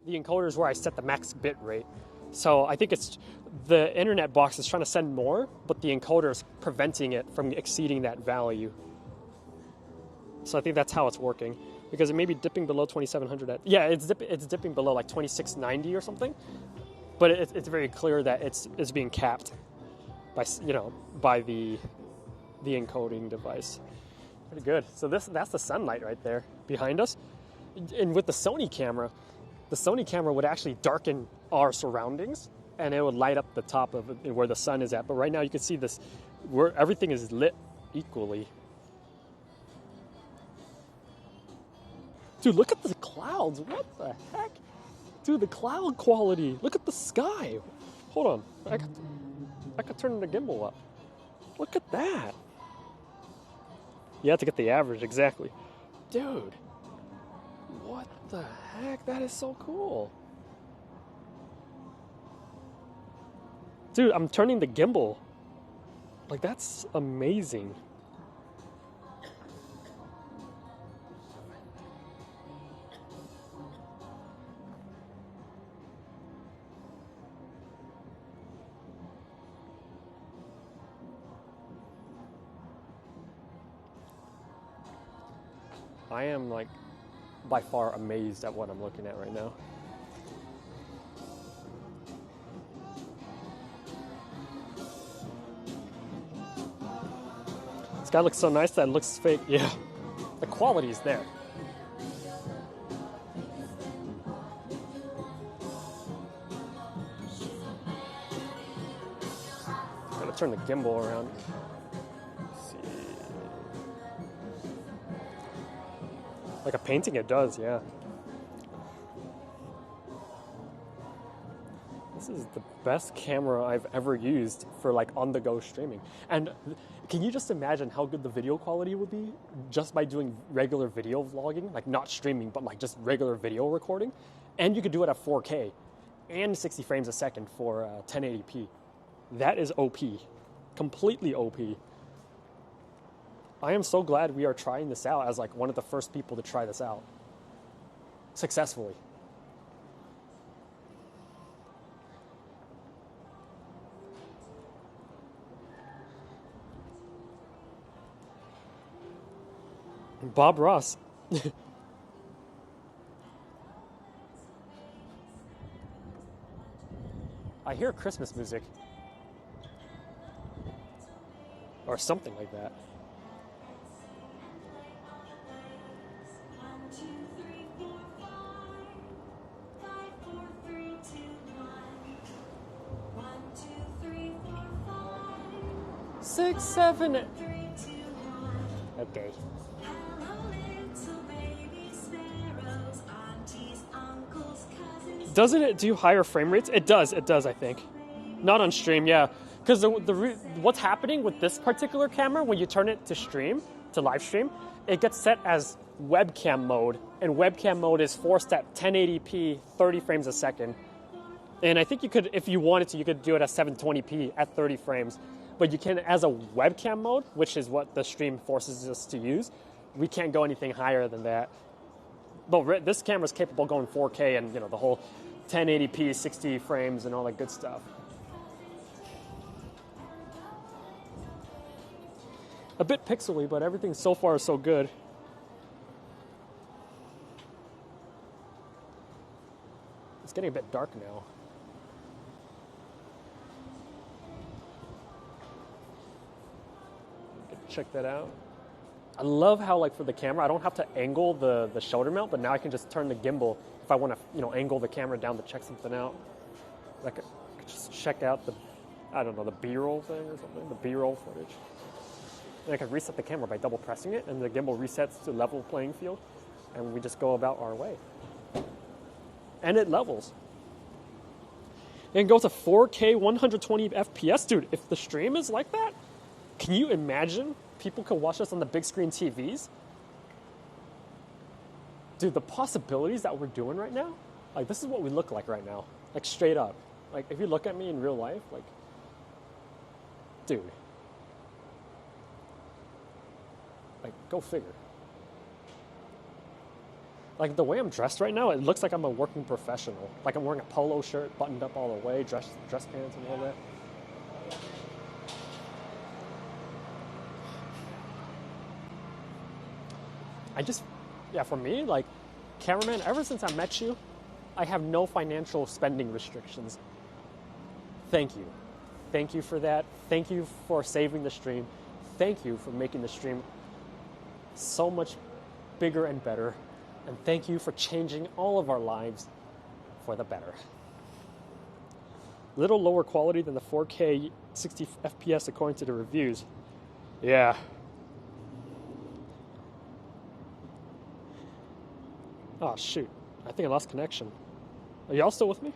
The encoder is where I set the max bit rate. So I think it's the internet box is trying to send more, but the encoder is preventing it from exceeding that value. So I think that's how it's working, because it may be dipping below 2700. Yeah, it's dipping below like 2690 or something. But it's very clear that it's being capped by by the encoding device. Pretty good. So that's the sunlight right there behind us. And with the Sony camera would actually darken our surroundings, and it would light up the top of it where the sun is at. But right now you can see this, where everything is lit equally. Dude, look at the clouds. What the heck? Dude, the cloud quality. Look at the sky. Hold on. I could turn the gimbal up. Look at that. You have to get the average, exactly. Dude. What the heck? That is so cool. Dude, I'm turning the gimbal. Like, that's amazing. I am, like, by far amazed at what I'm looking at right now. This guy looks so nice that it looks fake. Yeah, the quality is there. Gotta turn the gimbal around. Like a painting, it does, yeah. This is the best camera I've ever used for like on-the-go streaming. And can you just imagine how good the video quality would be just by doing regular video vlogging? Like not streaming, but like just regular video recording. And you could do it at 4K and 60 frames a second for 1080p. That is OP. Completely OP. I am so glad we are trying this out as like one of the first people to try this out successfully. Bob Ross. I hear Christmas music. Or something like that. Six, seven. Okay. Doesn't it do higher frame rates? It does, I think. Not on stream, yeah. Because what's happening with this particular camera, when you turn it to stream, to live stream, it gets set as webcam mode. And webcam mode is forced at 1080p, 30 frames a second. And I think you could, if you wanted to, you could do it at 720p at 30 frames. But you can, as a webcam mode, which is what the stream forces us to use, we can't go anything higher than that. But this camera is capable of going 4K and, the whole 1080p, 60 frames and all that good stuff. A bit pixely, but everything so far is so good. It's getting a bit dark now. Check that out. I love how, like, for the camera, I don't have to angle the shoulder mount, but now I can just turn the gimbal if I want to, angle the camera down to check something out. Like, I could just check out the B-roll thing or something, the B-roll footage. And I can reset the camera by double pressing it, and the gimbal resets to level playing field, and we just go about our way. And it levels. And goes to 4K 120 FPS. Dude, if the stream is like that, can you imagine people could watch us on the big screen TVs? Dude, the possibilities that we're doing right now, like, this is what we look like right now. Like, straight up. Like, if you look at me in real life, like, dude. Like, go figure. Like the way I'm dressed right now, it looks like I'm a working professional. Like I'm wearing a polo shirt, buttoned up all the way, dress pants and all that. For me, like, cameraman, ever since I met you, I have no financial spending restrictions. Thank you. Thank you for that. Thank you for saving the stream. Thank you for making the stream so much bigger and better. And thank you for changing all of our lives for the better. Little lower quality than the 4K 60 FPS according to the reviews. Yeah. Oh, shoot. I think I lost connection. Are y'all still with me?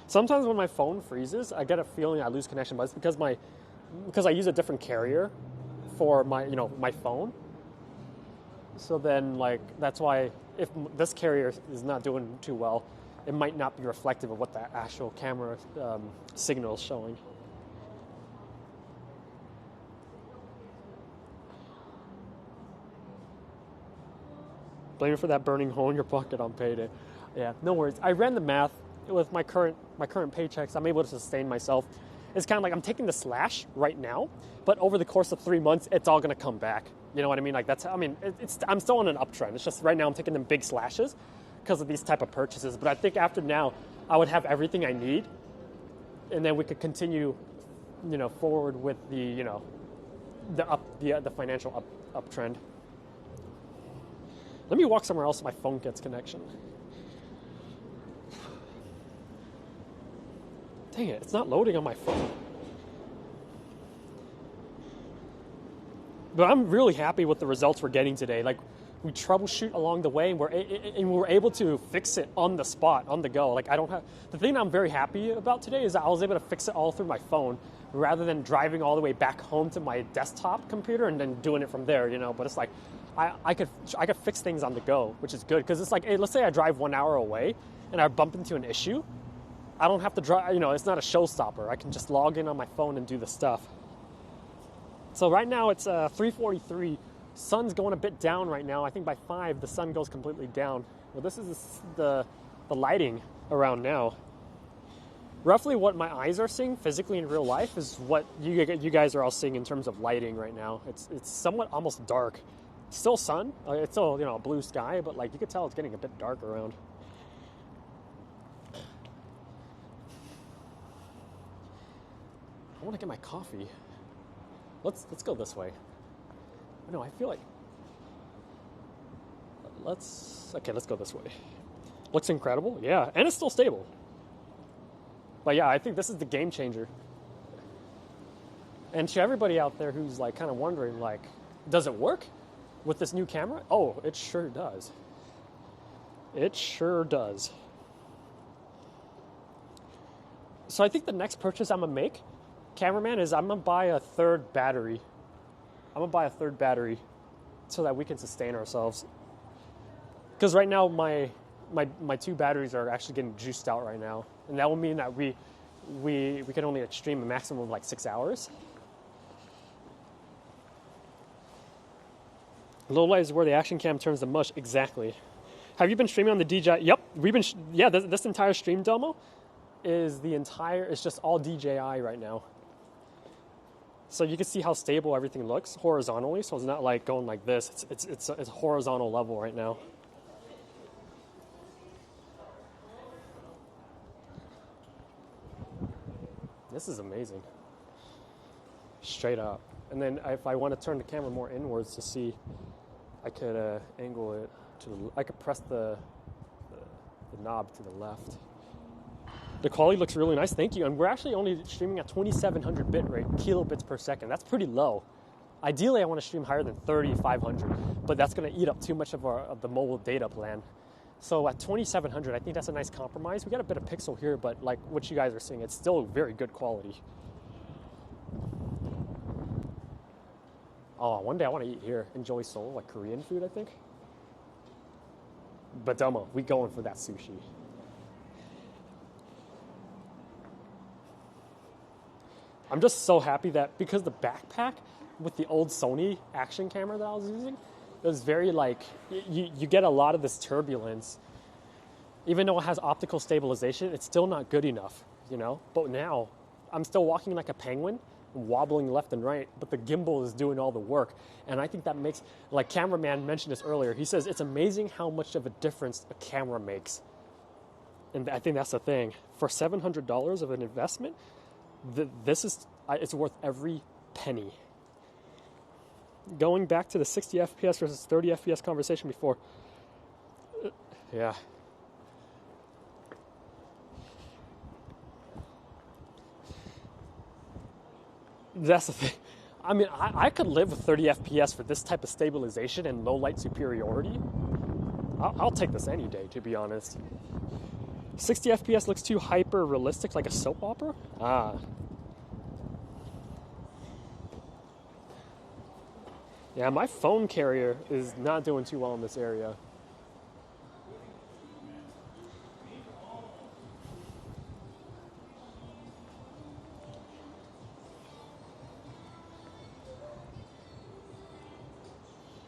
Sometimes when my phone freezes, I get a feeling I lose connection, but it's because I use a different carrier for my phone. So then, like, that's why if this carrier is not doing too well, it might not be reflective of what the actual camera signal is showing. Blame you for that burning hole in your pocket on payday. Yeah, no worries. I ran the math with my current paychecks. I'm able to sustain myself. It's kind of like I'm taking the slash right now, but over the course of 3 months, it's all going to come back. You know what I mean? Like I'm still on an uptrend. It's just right now I'm taking them big slashes because of these type of purchases. But I think after now, I would have everything I need, and then we could continue, forward with the financial uptrend. Let me walk somewhere else so my phone gets connection. Dang it, it's not loading on my phone. But I'm really happy with the results we're getting today. Like, we troubleshoot along the way, and we're able to fix it on the spot, on the go. Like, the thing I'm very happy about today is that I was able to fix it all through my phone rather than driving all the way back home to my desktop computer and then doing it from there, But it's like, I could fix things on the go, which is good. Because it's like, hey, let's say I drive 1 hour away and I bump into an issue. I don't have to drive, it's not a showstopper. I can just log in on my phone and do the stuff. So right now it's 3:43. Sun's going a bit down right now. I think by 5 the sun goes completely down. Well, this is the lighting around now. Roughly what my eyes are seeing physically in real life is what you guys are all seeing in terms of lighting right now. It's somewhat almost dark. It's still sun. It's still blue sky, but like you could tell it's getting a bit dark around. I want to get my coffee. Let's go this way. No, I feel like let's go this way. Looks incredible, yeah, and it's still stable. But yeah, I think this is the game changer. And to everybody out there who's like kind of wondering, like, does it work with this new camera? Oh, it sure does. It sure does. So I think the next purchase I'm gonna make, cameraman, is I'm gonna buy a third battery. So that we can sustain ourselves. Because right now my 2 batteries are actually getting juiced out right now, and that will mean that we can only stream a maximum of like 6 hours. Low light is where the action cam turns to mush. Exactly. Have you been streaming on the DJI? Yep, we've been. This entire stream demo is just all DJI right now. So you can see how stable everything looks horizontally. So it's not like going like this. It's a horizontal level right now. This is amazing. Straight up. And then if I want to turn the camera more inwards to see, I could angle it I could press the knob to the left. The quality looks really nice, thank you. And we're actually only streaming at 2700 bitrate, kilobits per second. That's pretty low. Ideally, I want to stream higher than 3500, but that's going to eat up too much of the mobile data plan. So at 2700, I think that's a nice compromise. We got a bit of pixel here, but like what you guys are seeing, it's still very good quality. Oh, one day I want to eat here. Enjoy Seoul, like Korean food, I think. But Domo, we going for that sushi. I'm just so happy that because the backpack with the old Sony action camera that I was using was very like, you get a lot of this turbulence. Even though it has optical stabilization, it's still not good enough, you know? But now, I'm still walking like a penguin, wobbling left and right, but the gimbal is doing all the work. And I think that makes, like Cameraman mentioned this earlier, he says it's amazing how much of a difference a camera makes. And I think that's the thing. For $700 of an investment, it's worth every penny. Going back to the 60 FPS versus 30 FPS conversation before, yeah. That's the thing. I mean, I could live with 30 FPS for this type of stabilization and low light superiority. I'll take this any day, to be honest. 60 FPS looks too hyper realistic, like a soap opera? Yeah, my phone carrier is not doing too well in this area.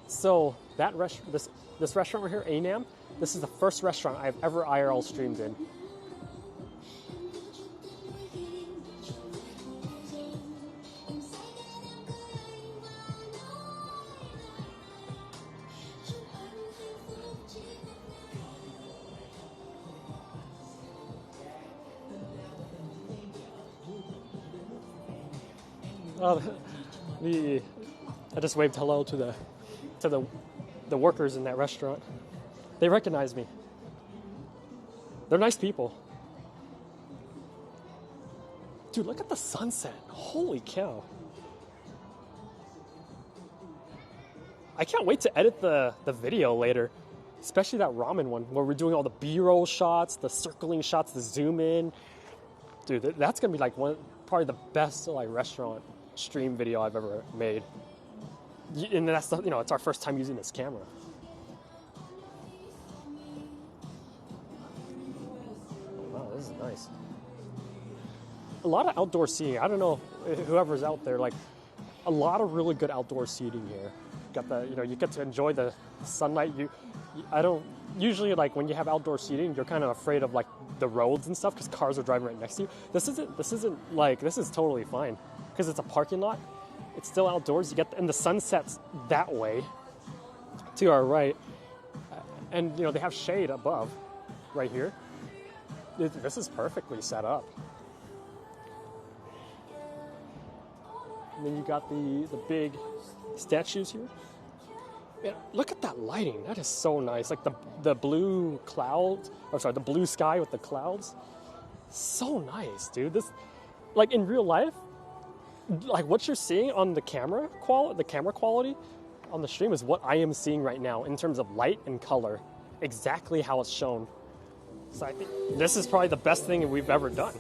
So that this restaurant right here, Anam, this is the first restaurant I've ever IRL streamed in. I just waved hello to the workers in that restaurant. They recognize me. They're nice people. Dude, look at the sunset. Holy cow. I can't wait to edit the video later, especially that ramen one where we're doing all the B-roll shots, the circling shots, the zoom in. Dude, that's gonna be like probably the best like restaurant stream video I've ever made. And that's it's our first time using this camera. Wow, this is nice. A lot of outdoor seating. I don't know whoever's out there, like a lot of really good outdoor seating here. Got the you get to enjoy the sunlight. I don't usually like when you have outdoor seating, you're kind of afraid of like the roads and stuff because cars are driving right next to you. This isn't like this is totally fine because it's a parking lot. It's still outdoors. And the sun sets that way to our right. And, they have shade above right here. This is perfectly set up. And then you got the big statues here. Man, look at that lighting. That is so nice. Like the blue clouds, the blue sky with the clouds. So nice, dude. This, like in real life, like what you're seeing on the camera quality on the stream is what I am seeing right now in terms of light and color, exactly how it's shown. So I think this is probably the best thing we've ever done.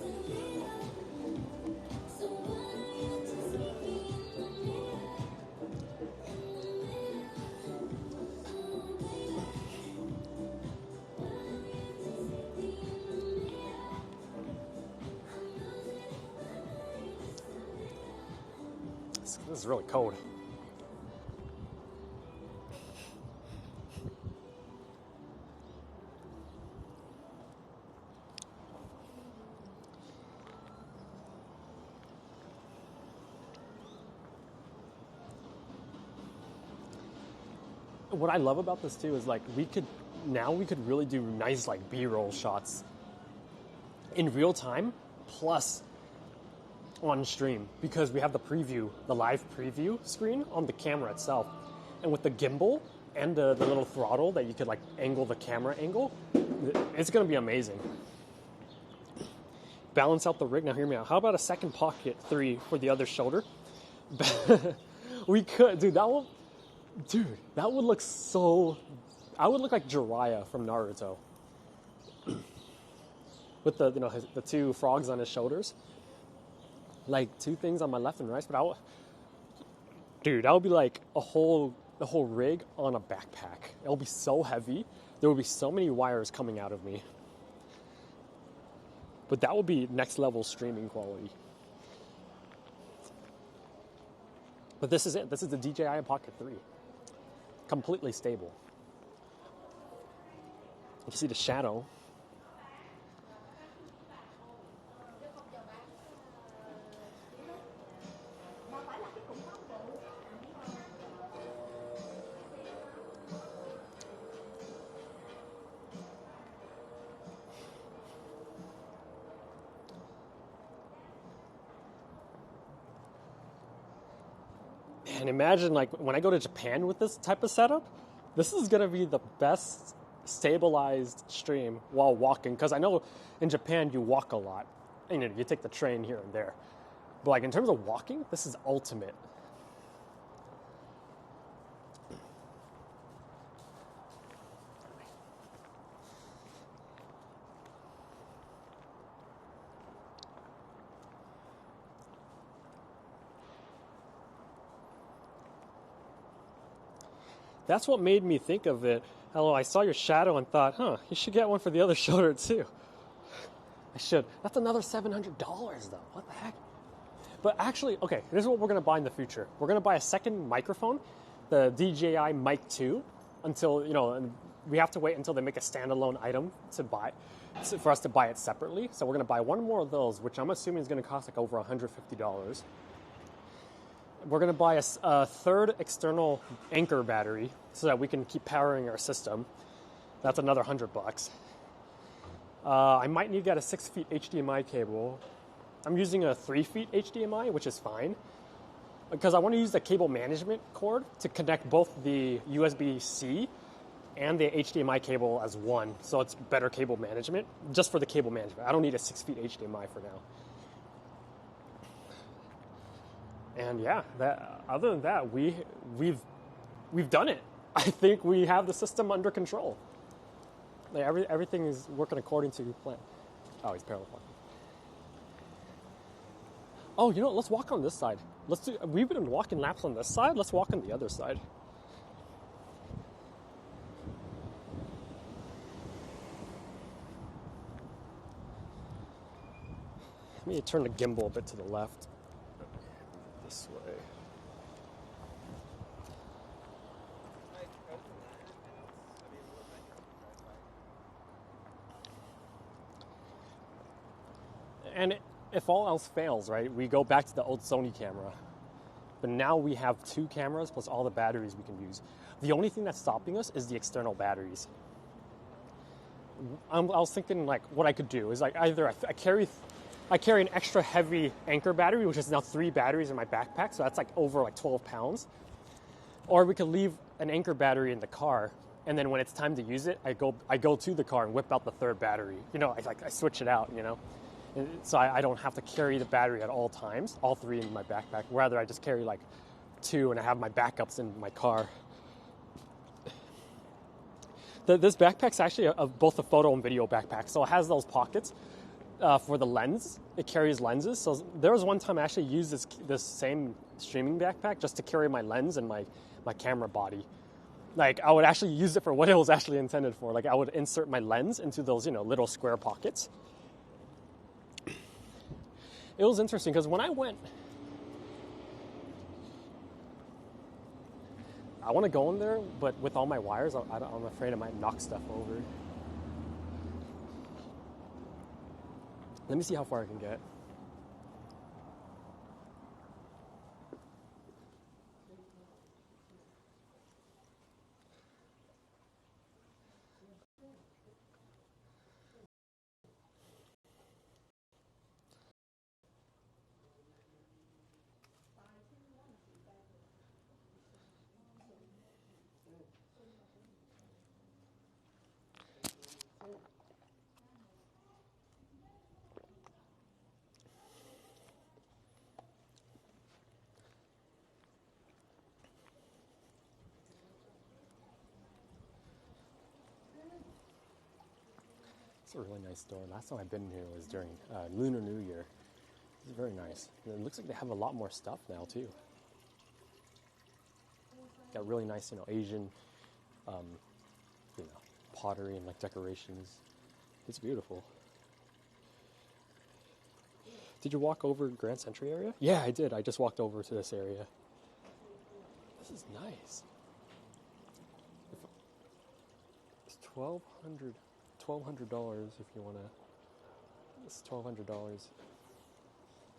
This is really cold. What I love about this too is like we could really do nice like B-roll shots in real time plus on stream because we have the live preview screen on the camera itself. And with the gimbal and the little throttle that you could like angle the camera angle, it's going to be amazing. Balance out the rig. Now hear me out. How about a second pocket 3 for the other shoulder? We could, dude, that would look so, I would look like Jiraiya from Naruto. With the two frogs on his shoulders. Like 2 things on my left and right, but that would be like the whole rig on a backpack. It'll be so heavy. There will be so many wires coming out of me. But that would be next level streaming quality. But this is it. This is the DJI Pocket 3. completely stable. You can see the shadow. And imagine, like, when I go to Japan with this type of setup, this is going to be the best stabilized stream while walking. Because I know in Japan you walk a lot. You know, you take the train here and there. But, like, in terms of walking, this is ultimate. That's what made me think of it. Hello, I saw your shadow and thought, you should get one for the other shoulder too. I should. That's another $700 though. What the heck? But actually, okay, this is what we're going to buy in the future. We're going to buy a second microphone, the DJI Mic 2, until, you know, and we have to wait until they make a standalone item to buy, for us to buy it separately. So we're going to buy one more of those, which I'm assuming is going to cost like over $150. We're going to buy a third external anchor battery so that we can keep powering our system. That's another $100. I might need to get a 6 feet HDMI cable. I'm using a 3 feet HDMI, which is fine, because I want to use the cable management cord to connect both the USB-C and the HDMI cable as one, so it's better cable management, just for the cable management. I don't need a 6 feet HDMI for now. And yeah, other than that, we've done it. I think we have the system under control. Like everything is working according to plan. Oh, he's parallel parking. Oh, you know what? Let's walk on this side. We've been walking laps on this side. Let's walk on the other side. Let me turn the gimbal a bit to the left. This way. And if all else fails, right, we go back to the old Sony camera. But now we have 2 cameras plus all the batteries we can use. The only thing that's stopping us is the external batteries. I was thinking, like, what I could do is, like, either I carry an extra heavy anchor battery, which is now 3 batteries in my backpack, so that's like over like 12 pounds. Or we could leave an anchor battery in the car, and then when it's time to use it, I go to the car and whip out the 3rd battery. You know, I switch it out, you know. And so I don't have to carry the battery at all times, all 3 in my backpack. Rather, I just carry like 2 and I have my backups in my car. This backpack's actually both a photo and video backpack, so it has those pockets. For the lens, it carries lenses. So there was one time I actually used this same streaming backpack just to carry my lens and my camera body. Like, I would actually use it for what it was actually intended for. Like, I would insert my lens into those, you know, little square pockets. It was interesting because when I went, I want to go in there, but with all my wires, I'm afraid I might knock stuff over. Let me see how far I can get. It's a really nice store. Last time I've been here was during Lunar New Year. It's very nice. And it looks like they have a lot more stuff now too. Got really nice, you know, Asian, you know, pottery and like decorations. It's beautiful. Did you walk over Grand Century area? Yeah, I did. I just walked over to this area. This is nice. $1,200 if you want to. It's $1,200.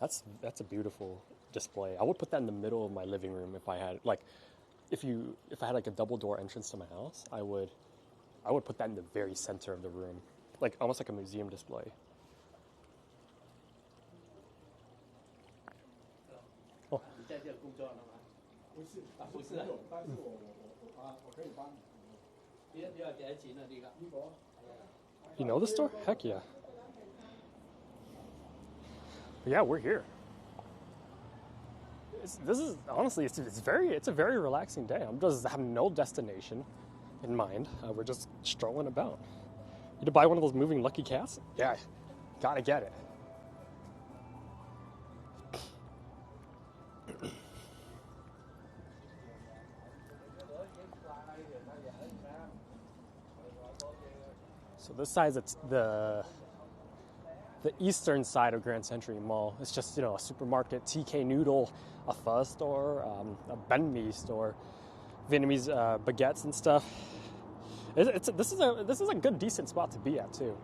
That's a beautiful display. I would put that in the middle of my living room if I had like, if I had like a double door entrance to my house, I would put that in the very center of the room, like almost like a museum display. Oh. You know the store? Heck yeah. But yeah, we're here. It's a very relaxing day. I'm just having no destination in mind. We're just strolling about. You to buy one of those moving Lucky Cats? Yeah, gotta get it. So this side, it's the eastern side of Grand Century Mall. It's just, a supermarket, TK Noodle, a pho store, a banh mi store, Vietnamese baguettes and stuff. This is a good, decent spot to be at too.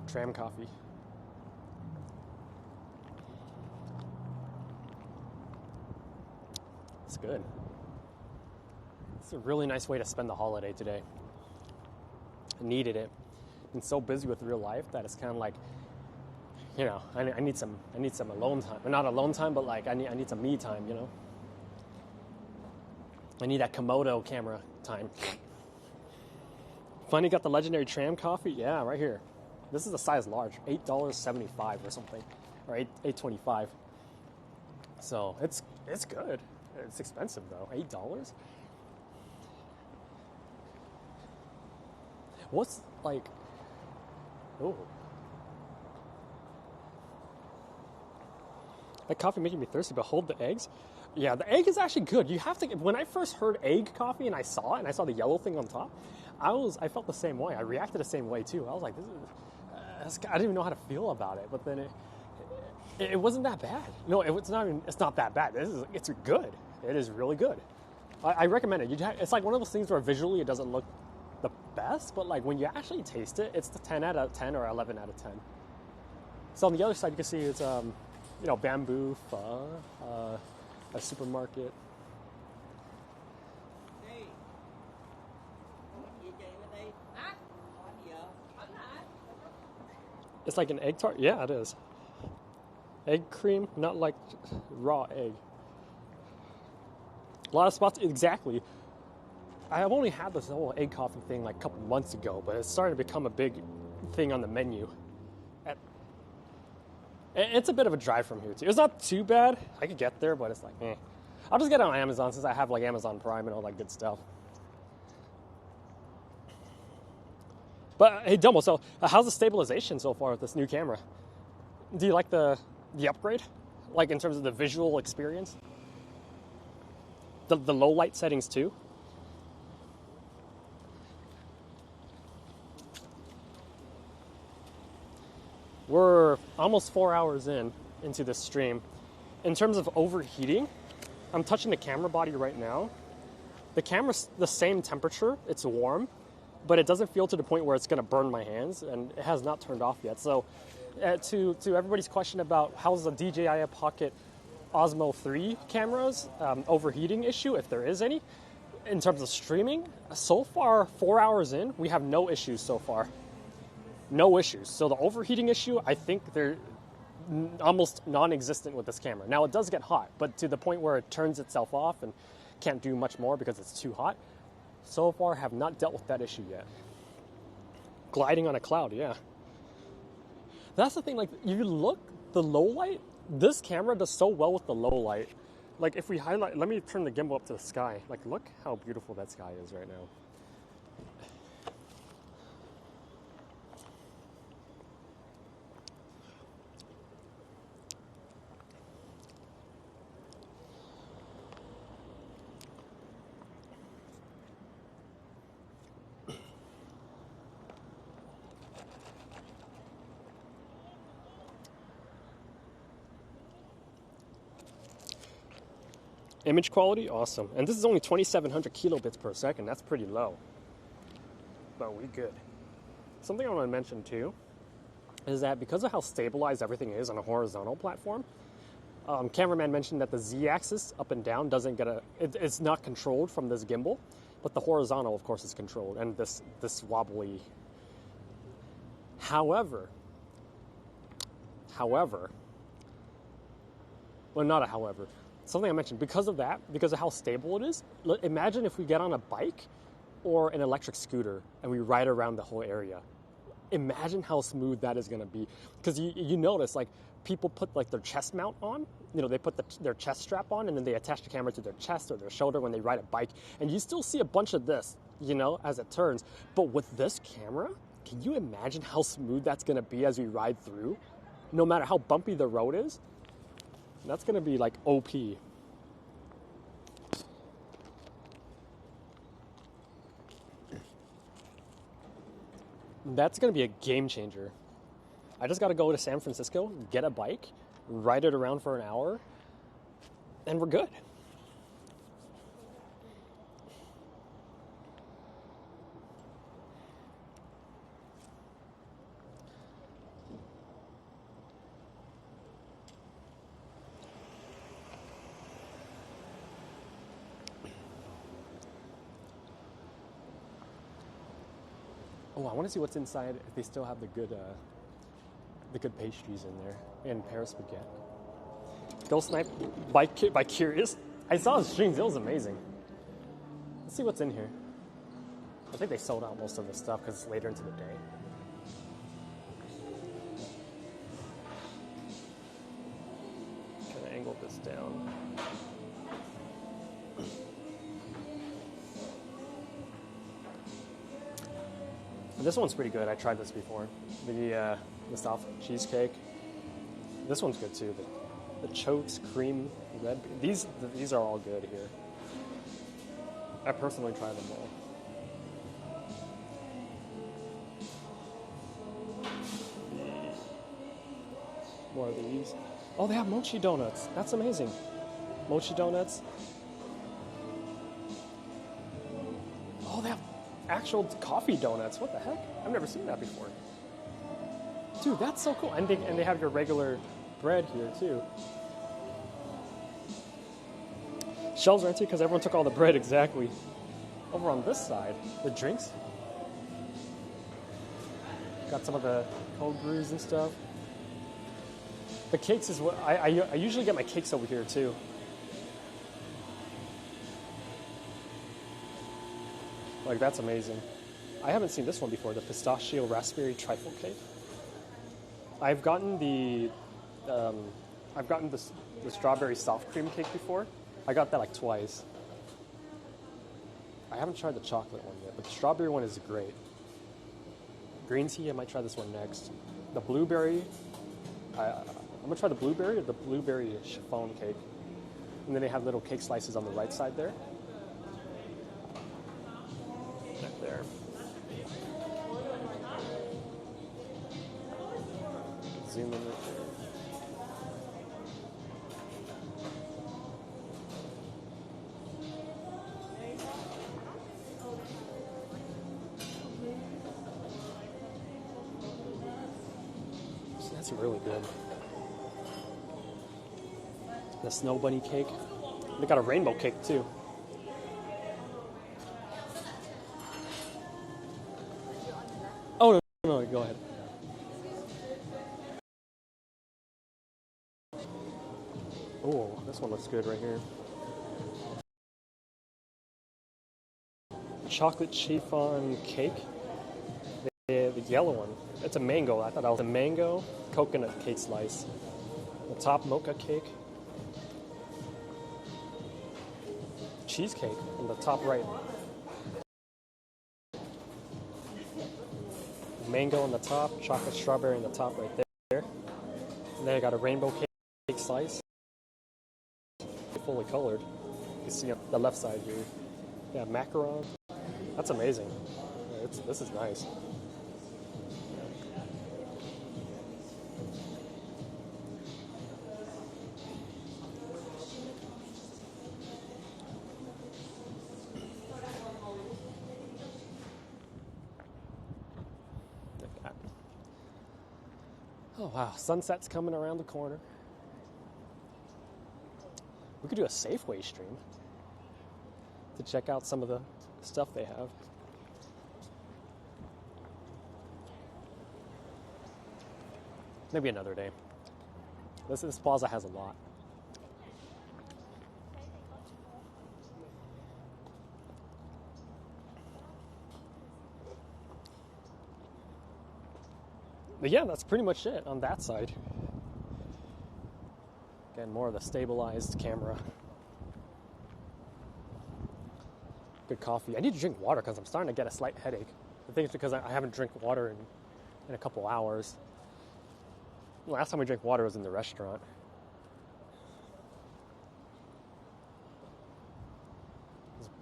Tram coffee. It's good. It's a really nice way to spend the holiday today. I needed it. Been so busy with real life that it's kind of like, I need some alone time. Or not alone time, but like I need some me time. I need that Komodo camera time. Finally got the legendary tram coffee. Yeah, right here. This is a size large, $8.75 or something, or $8.25. So it's good. It's expensive though. $8. What's like? Oh, that coffee making me thirsty. But hold the eggs. Yeah, the egg is actually good. You have to. When I first heard egg coffee and I saw the yellow thing on top, I felt the same way. I reacted the same way too. I was like, I didn't even know how to feel about it. But then it wasn't that bad. No, it's not that bad. It's good. It is really good. I recommend it. It's like one of those things where visually it doesn't look the best, but like when you actually taste it, it's the 10 out of 10 or 11 out of 10. So on the other side, you can see it's bamboo, pho, a supermarket. It's like an egg tart. Yeah, it is. Egg cream, not like raw egg. A lot of spots, exactly. I've only had this whole egg coffee thing like a couple months ago, but it's starting to become a big thing on the menu. It's a bit of a drive from here too. It's not too bad. I could get there, but it's like, I'll just get it on Amazon since I have like Amazon Prime and all that good stuff. But hey, Domo, so how's the stabilization so far with this new camera? Do you like the upgrade? Like in terms of the visual experience? The low light settings too? We're almost 4 hours into this stream. In terms of overheating, I'm touching the camera body right now. The camera's the same temperature, it's warm, but it doesn't feel to the point where it's gonna burn my hands, and it has not turned off yet. So to everybody's question about how's the DJI Pocket Osmo 3 cameras overheating issue, if there is any, in terms of streaming, so far 4 hours in, we have no issues so far. No issues. So the overheating issue, I think they're almost non-existent with this camera. Now it does get hot, but to the point where it turns itself off and can't do much more because it's too hot. So far have not dealt with that issue yet. Gliding on a cloud, yeah. That's the thing, like you look, the low light, this camera does so well with the low light. Like if we highlight, let me turn the gimbal up to the sky. Like look how beautiful that sky is right now. Image quality, awesome. And this is only 2,700 kilobits per second. That's pretty low. But we good. Something I want to mention too is that because of how stabilized everything is on a horizontal platform, cameraman mentioned that the z-axis up and down doesn't get it's not controlled from this gimbal, but the horizontal, of course, is controlled, and this wobbly. However, well, not a however. Something I mentioned, because of that, because of how stable it is, imagine if we get on a bike or an electric scooter and we ride around the whole area. Imagine how smooth that is going to be. Because you notice, like, people put, like, their chest mount on. You know, they put their chest strap on, and then they attach the camera to their chest or their shoulder when they ride a bike. And you still see a bunch of this, you know, as it turns. But with this camera, can you imagine how smooth that's going to be as we ride through? No matter how bumpy the road is? That's going to be, like, OP. That's going to be a game changer. I just got to go to San Francisco, get a bike, ride it around for an hour, and we're good. Oh, I want to see what's inside, if they still have the good pastries in there, and Paris spaghetti. Ghost Snipe by Curious. I saw his streams, it was amazing. Let's see what's in here. I think they sold out most of the stuff because it's later into the day. Trying to angle this down. This one's pretty good. I tried this before. The soft cheesecake. This one's good too. The chokes, cream, red. These are all good here. I personally tried them all. More of these. Oh, they have mochi donuts. That's amazing. Mochi donuts. Oh, they have actual coffee donuts. What the heck? I've never seen that before. Dude, that's so cool. And they have your regular bread here too. Shelves are empty because everyone took all the bread, exactly. Over on this side, the drinks. Got some of the cold brews and stuff. The cakes is what I usually get my cakes over here too. Like, that's amazing. I haven't seen this one before, the pistachio raspberry trifle cake. I've gotten the strawberry soft cream cake before. I got that like twice. I haven't tried the chocolate one yet, but the strawberry one is great. Green tea, I might try this one next. The blueberry, I'm gonna try the blueberry or the blueberry chiffon cake. And then they have little cake slices on the right side there. Right there. Zoom in right there. So that's really good. The snow bunny cake. They got a rainbow cake too. Oh, no, go ahead. Oh, this one looks good right here. Chocolate chiffon cake. The yellow one. It's a mango. I thought that was a mango coconut cake slice. The top mocha cake. Cheesecake on the top right. Mango on the top, chocolate strawberry on the top right there. And then I got a rainbow cake slice. Fully colored. You can see on the left side here. Yeah, macaron. That's amazing. This is nice. that. Oh wow, sunset's coming around the corner. We could do a Safeway stream to check out some of the stuff they have. Maybe another day. This plaza has a lot. But yeah, that's pretty much it on that side. Again, more of the stabilized camera. Good coffee. I need to drink water because I'm starting to get a slight headache. I think it's because I haven't drank water in a couple hours. Last time we drank water was in the restaurant.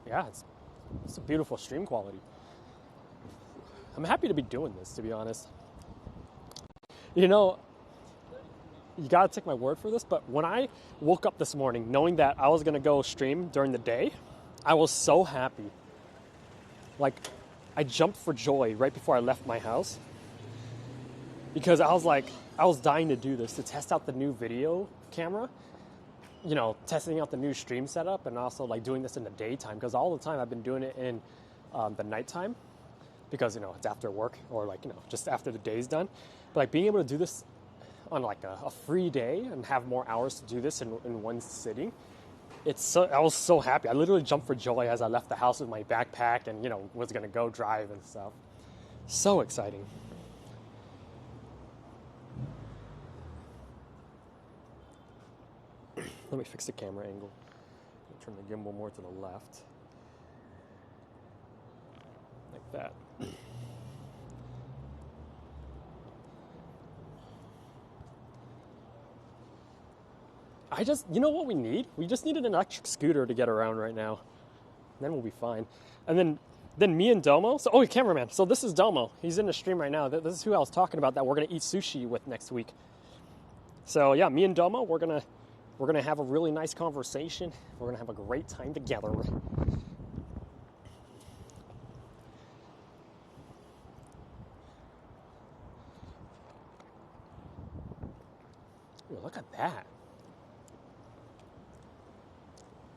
Yeah, it's a beautiful stream quality. I'm happy to be doing this, to be honest. You know, you gotta take my word for this, but when I woke up this morning knowing that I was gonna go stream during the day, I was so happy. Like, I jumped for joy right before I left my house because I was dying to do this, to test out the new video camera, you know, testing out the new stream setup, and also like doing this in the daytime, because all the time I've been doing it in the nighttime because, you know, it's after work or like, you know, just after the day's done. But like being able to do this on like a free day and have more hours to do this in one sitting, I was so happy. I literally jumped for joy as I left the house with my backpack and, you know, was going to go drive and stuff. So exciting. Let me fix the camera angle. Turn the gimbal more to the left. Like that. You know what we need? We just need an electric scooter to get around right now. And then we'll be fine. And then me and Domo. So, cameraman. So this is Domo. He's in the stream right now. This is who I was talking about that we're going to eat sushi with next week. So yeah, me and Domo, we're going to have a really nice conversation. We're going to have a great time together. Ooh, look at that.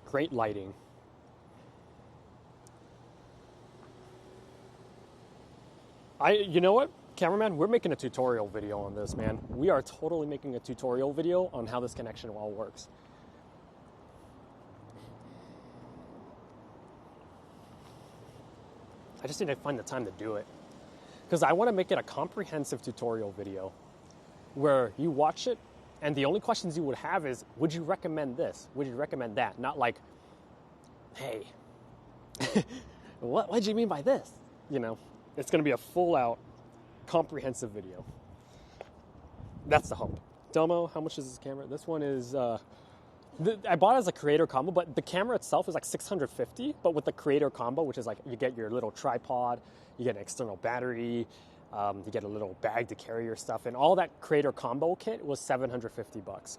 Great lighting. You know what, cameraman? We're making a tutorial video on this, man. We are totally making a tutorial video on how this connection all works. I just need to find the time to do it, because I want to make it a comprehensive tutorial video where you watch it and the only questions you would have is, would you recommend this? Would you recommend that? Not like, hey, what did you mean by this? You know, it's going to be a full-out, comprehensive video. That's the hope. Domo, how much is this camera? This one is, I bought it as a creator combo, but the camera itself is like $650, but with the creator combo, which is like, you get your little tripod, you get an external battery, you get a little bag to carry your stuff, and all that creator combo kit was $750.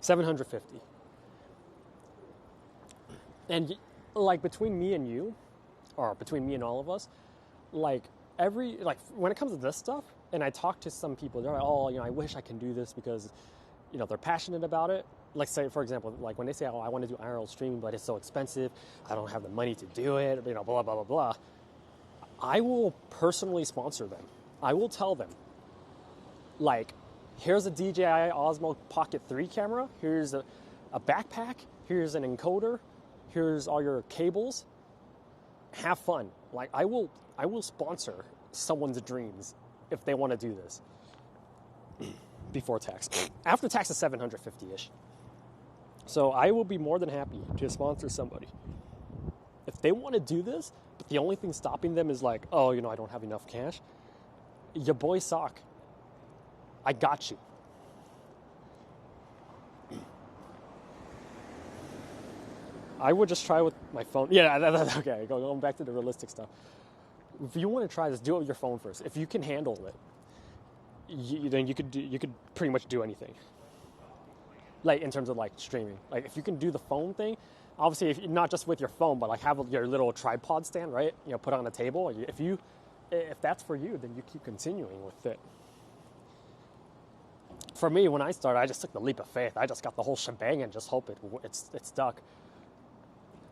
$750. And like between me and you, or between me and all of us, like when it comes to this stuff, and I talk to some people, they're like, oh, you know, I wish I can do this because, you know, they're passionate about it. Like, say, for example, like when they say, oh, I want to do IRL streaming, but it's so expensive, I don't have the money to do it, you know, blah, blah, blah, blah. I will personally sponsor them. I will tell them, like, here's a DJI OSMO Pocket 3 camera, here's a backpack, here's an encoder, here's all your cables. Have fun. Like, I will sponsor someone's dreams if they want to do this. Before tax. After tax is $750-ish. So I will be more than happy to sponsor somebody. If they want to do this, but the only thing stopping them is like, oh, you know, I don't have enough cash. Your boy Sock. I got you. I would just try with my phone. Yeah, okay, going back to the realistic stuff. If you want to try this, do it with your phone first. If you can handle it, then you could pretty much do anything. Like in terms of like streaming. Like if you can do the phone thing, obviously, not just with your phone, but like have your little tripod stand, right? Put it on a table. If that's for you, then you keep continuing with it. For me, when I started, I just took the leap of faith. I just got the whole shebang and just hope it's stuck.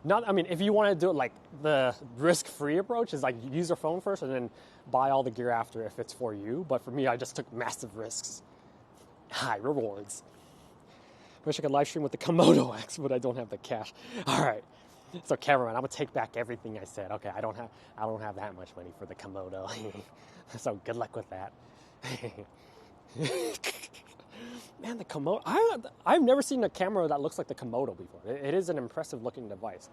If you want to do it like the risk-free approach is like use your phone first and then buy all the gear after if it's for you. But for me, I just took massive risks. High rewards. Wish I could live stream with the Komodo X, but I don't have the cash. All right. So cameraman, I'm gonna take back everything I said. Okay, I don't have that much money for the Komodo. So good luck with that. Man, the Komodo, I've never seen a camera that looks like the Komodo before. It is an impressive looking device.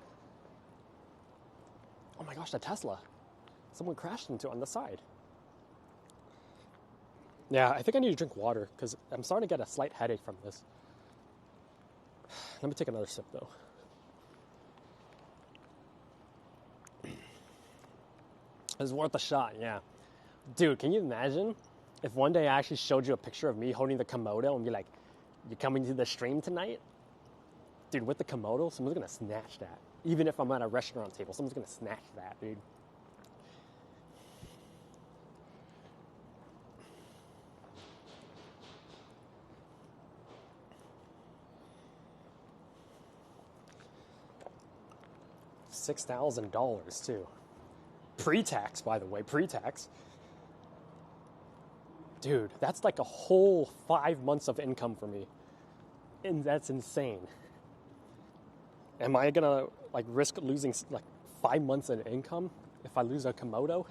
Oh my gosh, the Tesla. Someone crashed into it on the side. Yeah, I think I need to drink water because I'm starting to get a slight headache from this. Let me take another sip though. It's worth a shot, yeah. Dude, can you imagine if one day I actually showed you a picture of me holding the Komodo and be like, you coming to the stream tonight? Dude, with the Komodo, someone's gonna snatch that. Even if I'm at a restaurant table, someone's gonna snatch that, dude. $6,000 too. Pre-tax, by the way, pre-tax. Dude, that's like a whole 5 months of income for me. And that's insane. Am I gonna like risk losing like 5 months of income if I lose a Komodo?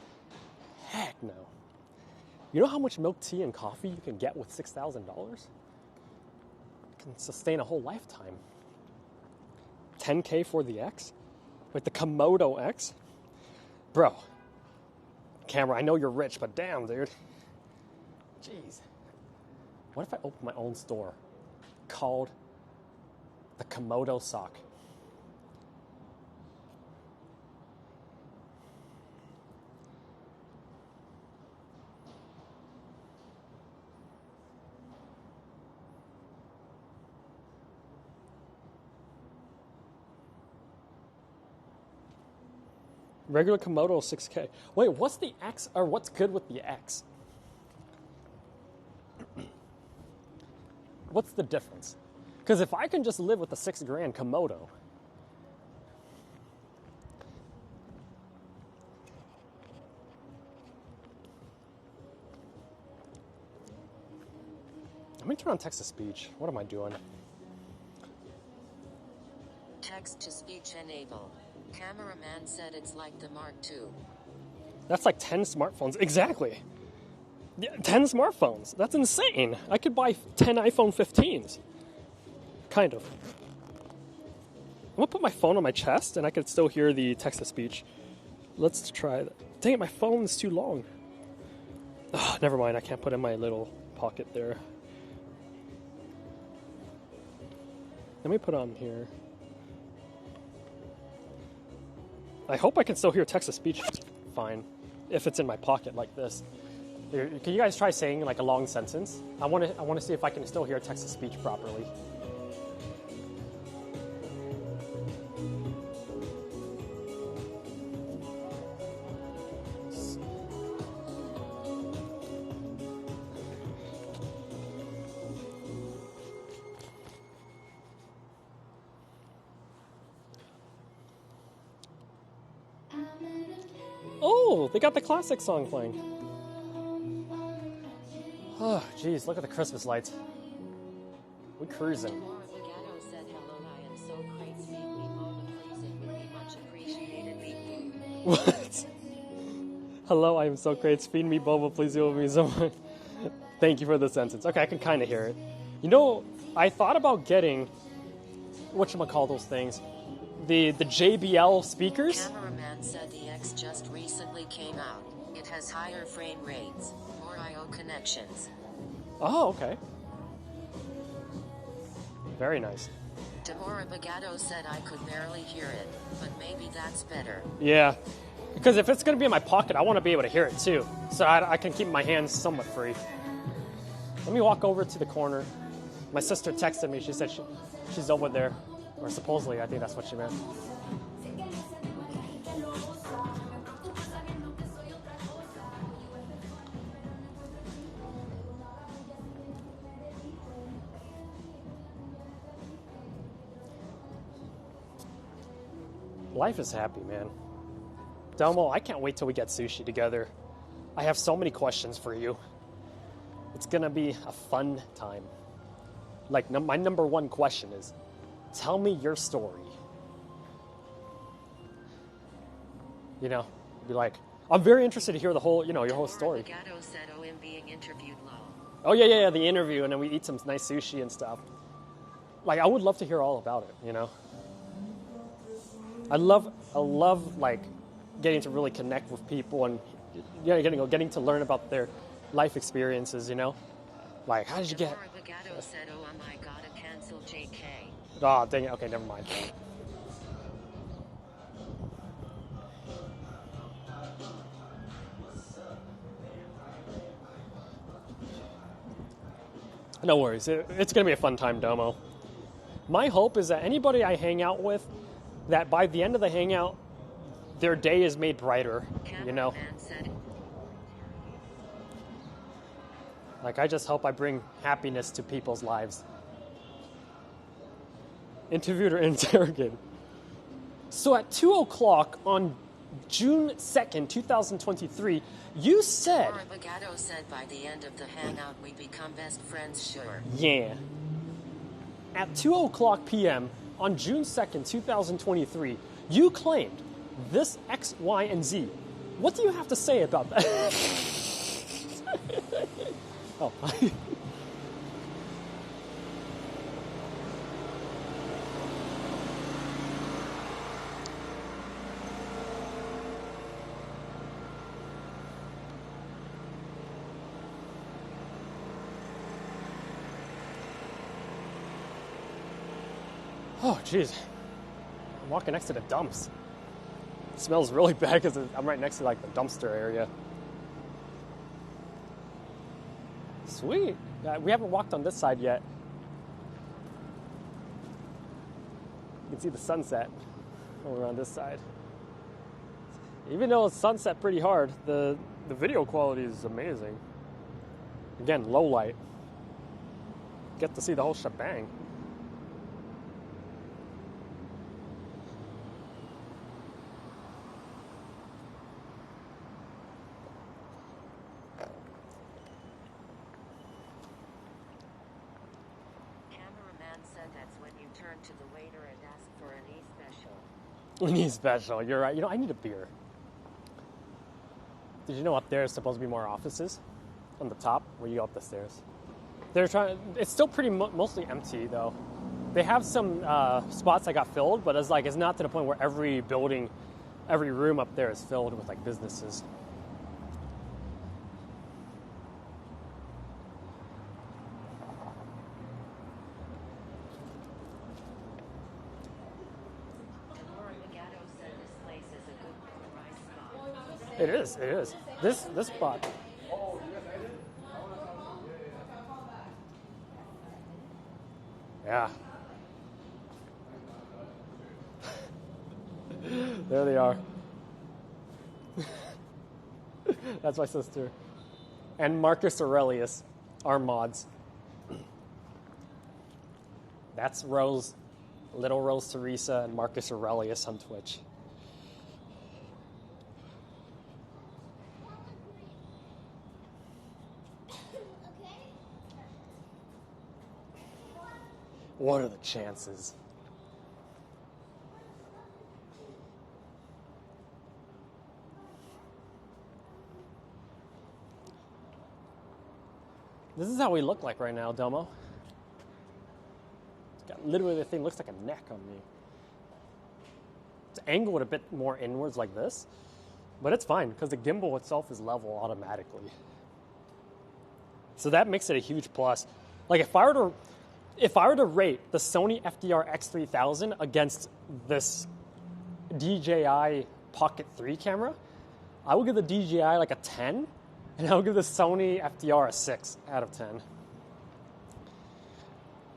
Heck no. You know how much milk tea and coffee you can get with $6,000? Can sustain a whole lifetime. 10K for the X? With the Komodo X? Bro, camera, I know you're rich, but damn, dude. Jeez. What if I opened my own store called the Komodo Sock? Regular Komodo 6K. Wait, what's the X, or what's good with the X? What's the difference? Because if I can just live with a $6,000 Komodo, let me turn on text-to-speech. What am I doing? Text-to-speech enable. Cameraman said it's like the Mark II. That's like 10 smartphones. Exactly. Yeah, 10 smartphones. That's insane. I could buy 10 iPhone 15s. Kind of. I'm going to put my phone on my chest and I could still hear the text-to-speech. Let's try that. Dang it, my phone is too long. Oh, never mind. I can't put it in my little pocket there. Let me put on here. I hope I can still hear text-to-speech fine if it's in my pocket like this. Can you guys try saying like a long sentence? I want to see if I can still hear text-to-speech properly. Oh, they got the classic song playing. Oh, geez, look at the Christmas lights. We're cruising. What? Hello, I am Socrates. Feed me boba, please. You will be someone. Thank you for the sentence. Okay, I can kind of hear it. You know, I thought about getting, whatchamacall those things, the JBL speakers. Cameraman said the X just recently came out. It has higher frame rates, more I/O connections. Oh, okay. Very nice. Demora Bagato said I could barely hear it, but maybe that's better. Yeah, because if it's going to be in my pocket, I want to be able to hear it too, so I can keep my hands somewhat free. Let me walk over to the corner. My sister texted me. She said she's over there. Or supposedly, I think that's what she meant. Life is happy, man. Delmo, I can't wait till we get sushi together. I have so many questions for you. It's gonna be a fun time. Like, my number one question is, tell me your story. You know, be like, I'm very interested to hear the whole, your whole story. Said OM being interviewed low. Oh yeah, the interview, and then we eat some nice sushi and stuff. Like, I would love to hear all about it, I love like getting to really connect with people and getting to learn about their life experiences, Like, how did you get? Legato said, "Oh my God, I canceled JK." Oh, dang it. Okay, never mind. No worries. It's going to be a fun time, Domo. My hope is that anybody I hang out with, that by the end of the hangout, their day is made brighter, Like, I just hope I bring happiness to people's lives. Interviewed or interrogated. So at 2 o'clock on June 2nd, 2023, you said... Legato said by the end of the hangout we become best friends, sure. Yeah. At 2 o'clock p.m. on June 2nd, 2023, you claimed this X, Y, and Z. What do you have to say about that? Oh. Oh, jeez. I'm walking next to the dumps. It smells really bad because I'm right next to, like, the dumpster area. Sweet. We haven't walked on this side yet. You can see the sunset over on this side. Even though it's sunset pretty hard, the video quality is amazing. Again, low light. Get to see the whole shebang. To the waiter and ask for an e-special. An e-special, you're right. I need a beer. Did you know up there is supposed to be more offices? On the top, where you go up the stairs. It's still pretty mostly empty, though. They have some spots that got filled, but it's not to the point where every building, every room up there is filled with, like, businesses. It is. This spot. Yeah. There they are. That's my sister. And Marcus Aurelius, our mods. That's Rose, little Rose Teresa, and Marcus Aurelius on Twitch. What are the chances? This is how we look like right now, Domo. Literally, the thing looks like a neck on me. It's angled a bit more inwards like this, but it's fine because the gimbal itself is level automatically. So that makes it a huge plus. Like, if I were to rate the Sony FDR X3000 against this DJI Pocket 3 camera, I would give the DJI like a 10, and I would give the Sony FDR a 6 out of 10.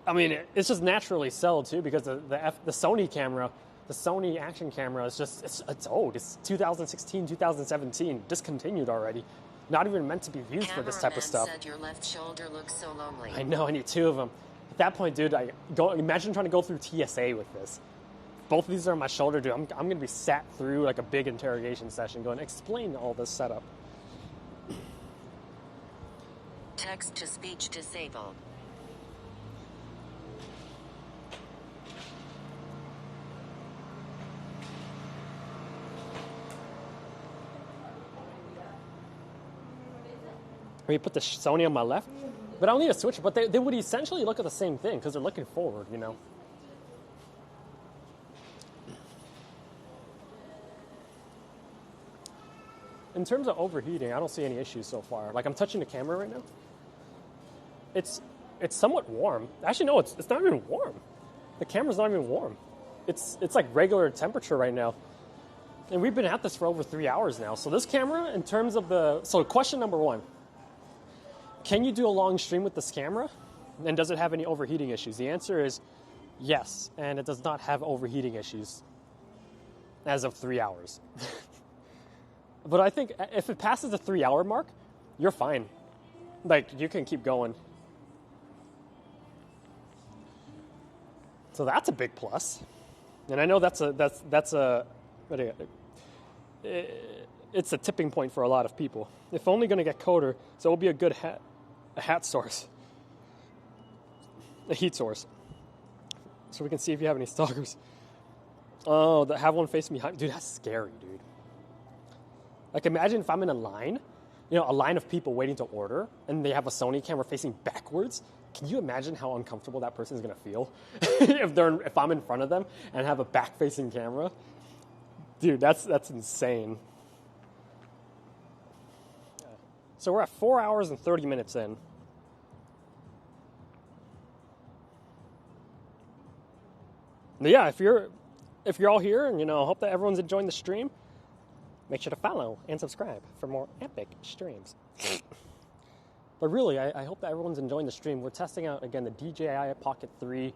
I mean, it's just naturally so too because the Sony camera, the Sony action camera is just, it's old. It's 2016, 2017, discontinued already. Not even meant to be used for this type of stuff. Said your left shoulder looks so lonely. I know, I need 2 of them. At that point, dude, imagine trying to go through TSA with this. Both of these are on my shoulder, dude. I'm going to be sat through like a big interrogation session going, explain all this setup. Text-to-speech disabled. We put the Sony on my left, but I don't need a switcher. But they would essentially look at the same thing because they're looking forward, you know. In terms of overheating, I don't see any issues so far. Like I'm touching the camera right now. It's somewhat warm. Actually, no, it's not even warm. The camera's not even warm. It's like regular temperature right now. And we've been at this for over 3 hours now. So this camera, in terms of so question number 1. Can you do a long stream with this camera? And does it have any overheating issues? The answer is yes, and it does not have overheating issues as of 3 hours. But I think if it passes the 3 hour mark, you're fine. Like, you can keep going. So that's a big plus. And I know it's a tipping point for a lot of people. If only going to get colder, so it'll be a good hat source, a heat source. So we can see if you have any stalkers. Oh, have one facing behind. Dude, that's scary, dude. Like imagine if I'm in a line, a line of people waiting to order, and they have a Sony camera facing backwards. Can you imagine how uncomfortable that person is going to feel if I'm in front of them and have a back-facing camera? Dude, that's insane. So we're at 4 hours and 30 minutes in. But yeah, if you're all here, and I hope that everyone's enjoying the stream, make sure to follow and subscribe for more epic streams. But really, I hope that everyone's enjoying the stream. We're testing out again the DJI Pocket 3.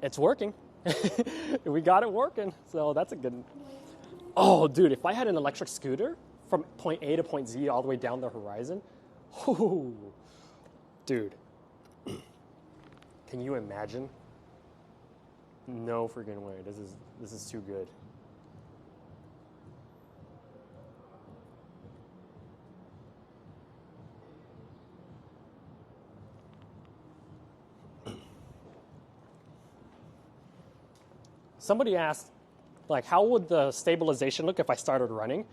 It's working. We got it working, so that's a good. Oh, dude, if I had an electric scooter from point A to point Z all the way down the horizon, dude, can you imagine? No freaking way. This is too good. Somebody asked, like, how would the stabilization look if I started running?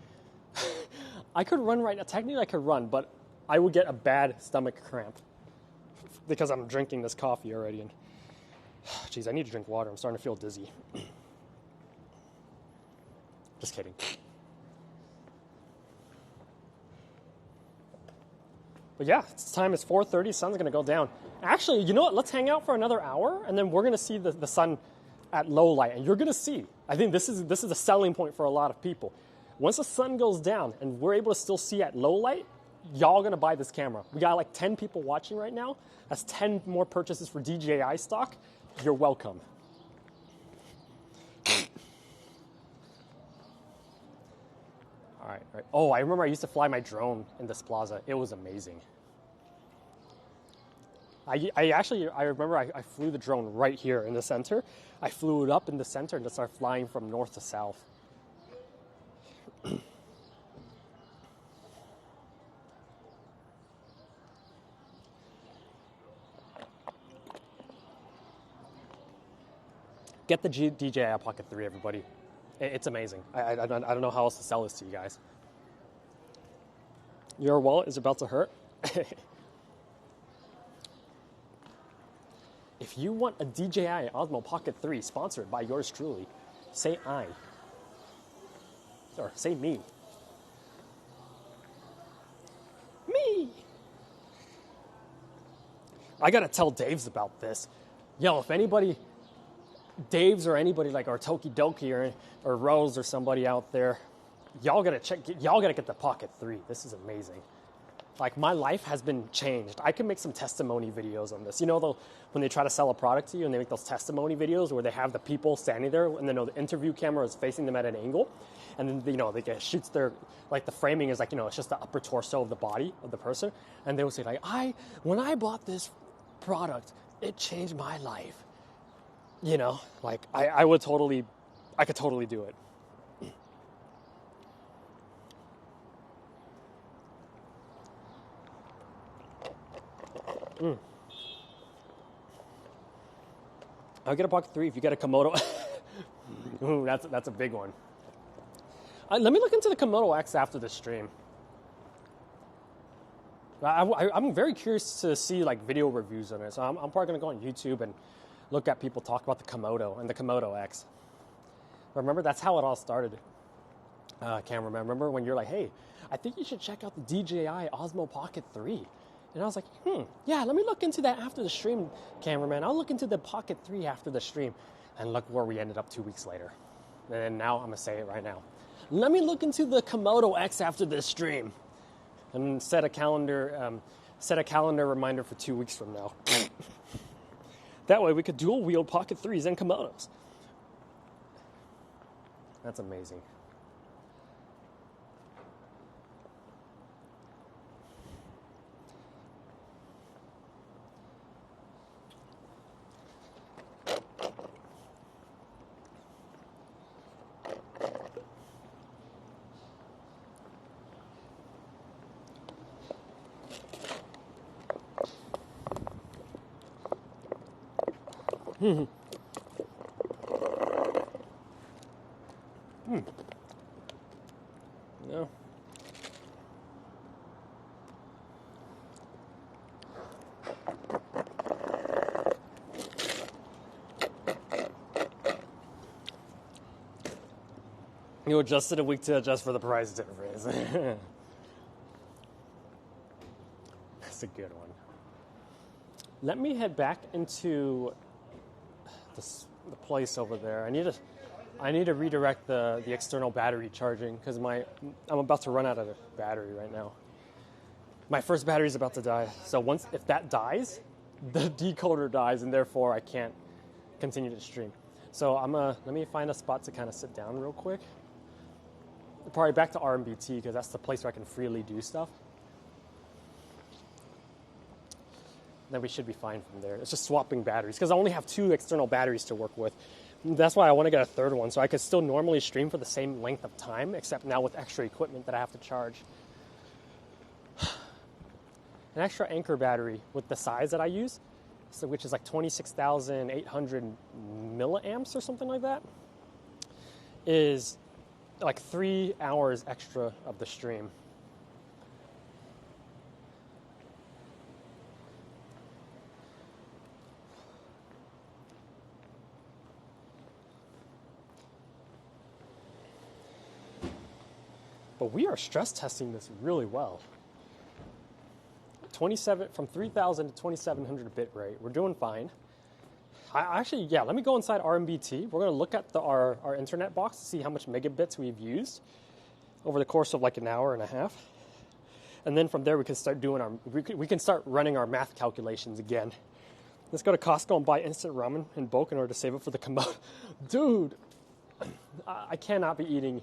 I could run right now. Technically, I could run, but I would get a bad stomach cramp because I'm drinking this coffee already. And geez, I need to drink water. I'm starting to feel dizzy. Just kidding. But yeah, it's time. It's 4:30. Sun's going to go down. Actually, you know what? Let's hang out for another hour, and then we're going to see the sun at low light, and you're going to see. I think this is a selling point for a lot of people. Once the sun goes down and we're able to still see at low light, y'all going to buy this camera. We got like 10 people watching right now. That's 10 more purchases for DJI stock. You're welcome. All right. Oh, I remember I used to fly my drone in this plaza. It was amazing. I remember I flew the drone right here in the center. I flew it up in the center and just started flying from north to south. Get the DJI Pocket 3, everybody. It's amazing. I don't know how else to sell this to you guys. Your wallet is about to hurt. If you want a DJI Osmo Pocket 3 sponsored by yours truly, say I. Or say me. Me! I gotta tell Dave's about this. Yo, if anybody, Dave's or anybody like our Tokidoki or Rose or somebody out there, y'all gotta get the Pocket 3. This is amazing. Like, my life has been changed. I can make some testimony videos on this. You know, when they try to sell a product to you and they make those testimony videos where they have the people standing there and then the interview camera is facing them at an angle. And then, you know, they get shoots their, like, the framing is like, you know, it's just the upper torso of the body of the person. And they will say, like, when I bought this product, it changed my life. You know, like, I could totally do it. I'll get a Pocket 3 if you get a Komodo. Ooh, that's a big one. Let me look into the Komodo X after the stream. I'm very curious to see like video reviews on it. So I'm probably going to go on YouTube and look at people talk about the Komodo and the Komodo X. Remember, that's how it all started. Cameraman, remember when you're like, hey, I think you should check out the DJI OSMO Pocket 3. And I was like, yeah, let me look into that after the stream, cameraman. I'll look into the Pocket 3 after the stream. And look where we ended up 2 weeks later. And now I'm going to say it right now. Let me look into the Komodo X after this stream. And set a calendar reminder for 2 weeks from now. That way we could dual wield Pocket 3s and Komodos. That's amazing. No. You adjusted a week to adjust for the price difference. That's a good one. Let me head back into the place over there. I need to redirect the external battery charging because I'm about to run out of the battery right now. My first battery is about to die. So if that dies, the decoder dies, and therefore I can't continue to stream. So let me find a spot to kind of sit down real quick. Probably back to RMBT because that's the place where I can freely do stuff. Then we should be fine from there. It's just swapping batteries because I only have 2 external batteries to work with. That's why I want to get a third one so I could still normally stream for the same length of time, except now with extra equipment that I have to charge. An extra Anchor battery with the size that I use, so which is like 26,800 milliamps or something like that, is like 3 hours extra of the stream. But we are stress testing this really well. 27 from 3,000 to 2,700 bit rate. We're doing fine. Let me go inside RMBT. We're going to look at our internet box to see how much megabits we've used over the course of like an hour and a half. And then from there we can start running our math calculations again. Let's go to Costco and buy instant ramen in bulk in order to save it for the Komodo. Dude, I cannot be eating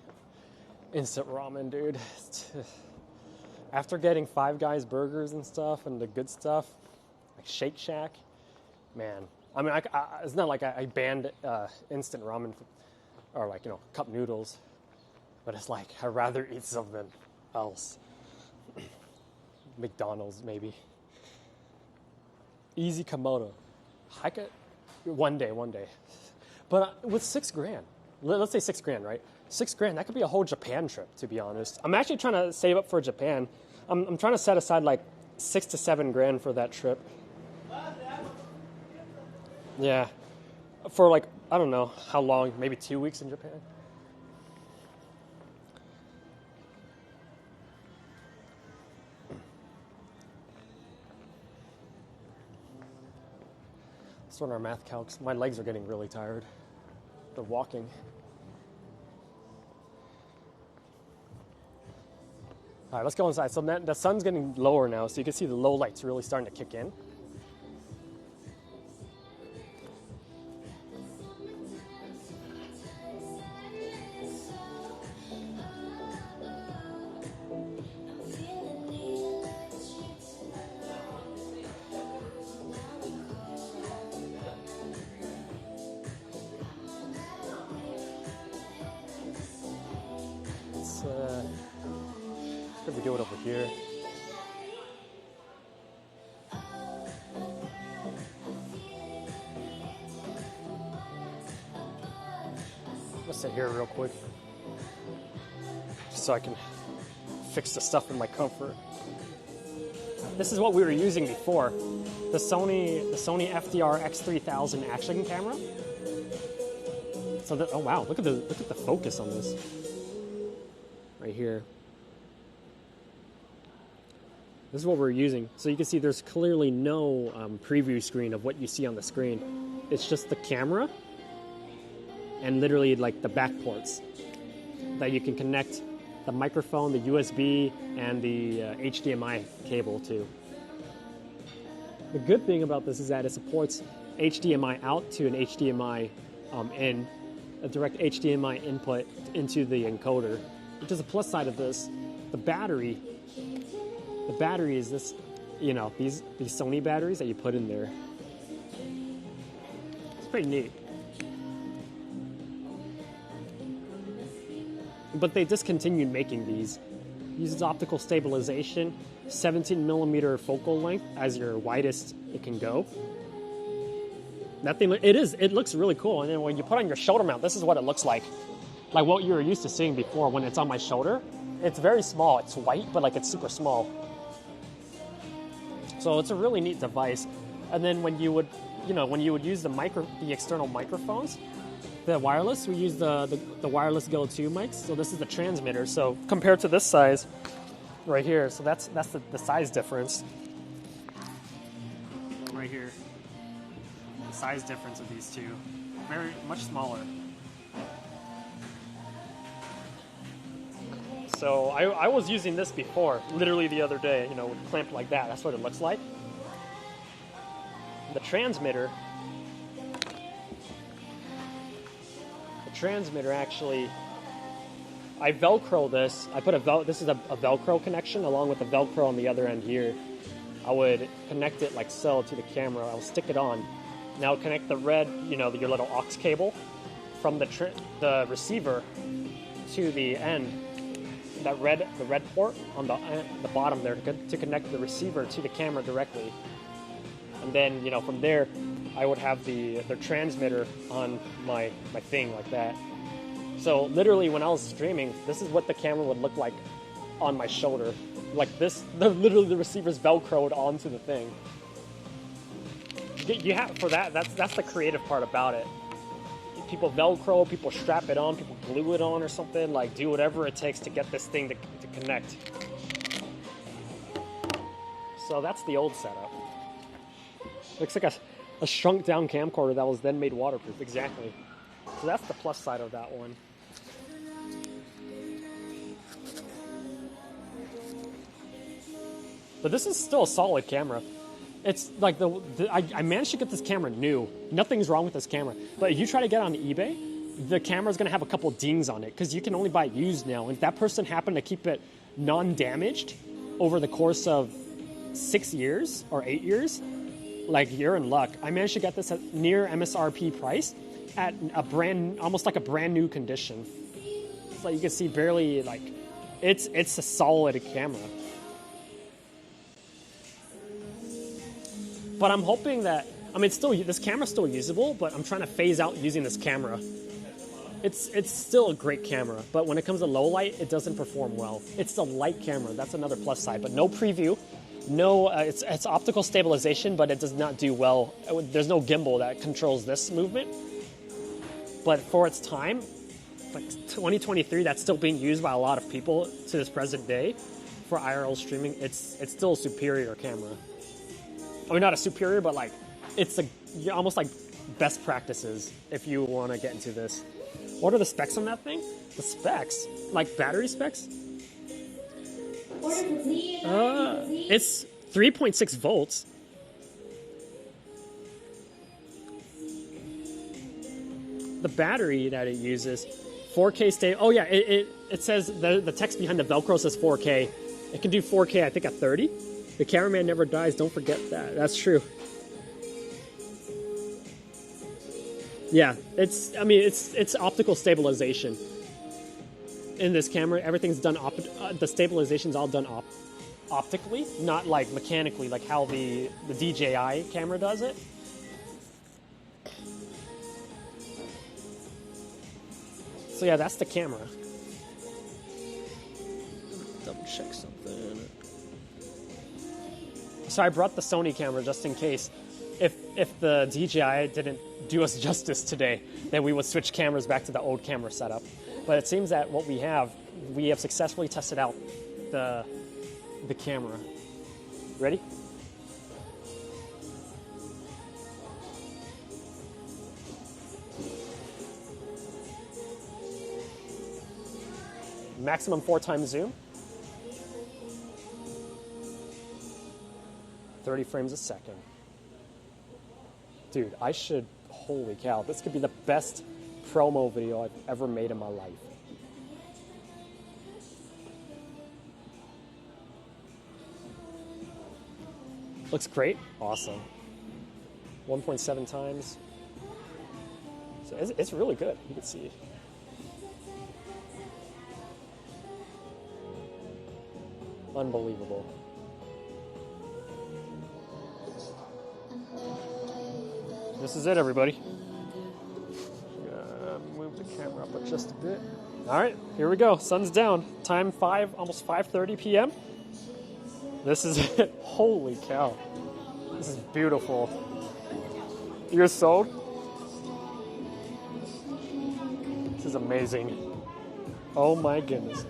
instant ramen, dude. After getting Five Guys burgers and stuff and the good stuff, like Shake Shack, man. I mean, it's not like I banned instant ramen or like, cup noodles, but it's like I'd rather eat something else. McDonald's, maybe. Easy Komodo. I could, one day. But with $6,000, let's say $6,000, right? $6,000, that could be a whole Japan trip, to be honest. I'm actually trying to save up for Japan. I'm trying to set aside like $6,000 to $7,000 for that trip. Yeah. For like, I don't know how long, maybe 2 weeks in Japan. Let's run our math calcs. My legs are getting really tired. They're walking. All right, let's go inside. So the sun's getting lower now, so you can see the low lights really starting to kick in. Could we do it over here? Let's sit here real quick, just so I can fix the stuff in my comfort. This is what we were using before, the Sony FDR X3000 action camera. So that, oh wow, look at the focus on this right here. This is what we're using. So you can see there's clearly no preview screen of what you see on the screen. It's just the camera and literally like the back ports that you can connect the microphone, the USB, and the HDMI cable to. The good thing about this is that it supports HDMI out to an HDMI in, a direct HDMI input into the encoder, which is a plus side of this. The battery is this, you know, these Sony batteries that you put in there. It's pretty neat. But they discontinued making these. Uses optical stabilization, 17mm focal length as your widest it can go. That thing, it looks really cool. And then when you put on your shoulder mount, this is what it looks like what you were used to seeing before when it's on my shoulder. It's very small. It's white, but like it's super small. So it's a really neat device. And then when you would use the external microphones, the wireless, we use the wireless Go 2 mics. So this is the transmitter. So compared to this size right here, so that's the size difference right here. The size difference of these two, very much smaller. So I was using this before, literally the other day, you know, with clamped like that. That's what it looks like. The transmitter actually, I Velcro this. I put this is a Velcro connection along with the Velcro on the other end here. I would connect it like so to the camera. I'll stick it on. Now connect the red, you know, your little aux cable from the receiver to the end. The red port on the bottom there to connect the receiver to the camera directly. And then, you know, from there, I would have the transmitter on my thing like that. So literally when I was streaming, this is what the camera would look like on my shoulder. Like this, literally the receiver's Velcroed onto the thing. You have, for that's the creative part about it. People Velcro, people strap it on, people glue it on or something, like do whatever it takes to get this thing to connect. So that's the old setup. Looks like a shrunk down camcorder that was then made waterproof, exactly. So that's the plus side of that one. But this is still a solid camera. It's like I managed to get this camera new. Nothing's wrong with this camera. But if you try to get on eBay, the camera's going to have a couple dings on it because you can only buy it used now. And if that person happened to keep it non-damaged over the course of 6 years or 8 years, like you're in luck. I managed to get this at near MSRP price at almost like a brand new condition. So you can see barely like, it's a solid camera. But I'm hoping that, I mean, this camera's still usable, but I'm trying to phase out using this camera. It's still a great camera, but when it comes to low light, it doesn't perform well. It's the light camera, that's another plus side, but no preview, no, it's optical stabilization, but it does not do well. There's no gimbal that controls this movement. But for its time, like 2023, that's still being used by a lot of people to this present day for IRL streaming. It's still a superior camera. I mean, not a superior, but like it's almost like best practices if you want to get into this. What are the specs on that thing? The specs, like battery specs. It's 3.6 volts. The battery that it uses, 4K stable. Oh yeah, it says the text behind the Velcro says 4K. It can do 4K, I think, at 30. The cameraman never dies. Don't forget that. That's true. Yeah, it's optical stabilization. In this camera, everything's done. The stabilization's all done optically, not like mechanically, like how the DJI camera does it. So yeah, that's the camera. Double check something. So I brought the Sony camera just in case. If the DJI didn't do us justice today, then we would switch cameras back to the old camera setup. But it seems that what we have successfully tested out the camera. Ready? Maximum 4x zoom. 30 frames a second. Dude, holy cow, this could be the best promo video I've ever made in my life. Looks great. Awesome. 1.7 times. So it's really good. You can see. Unbelievable. This is it, everybody. Move the camera up just a bit. All right, here we go. Sun's down. Time 5, almost 5:30 p.m. This is it. Holy cow. This is beautiful. You're sold? This is amazing. Oh my goodness.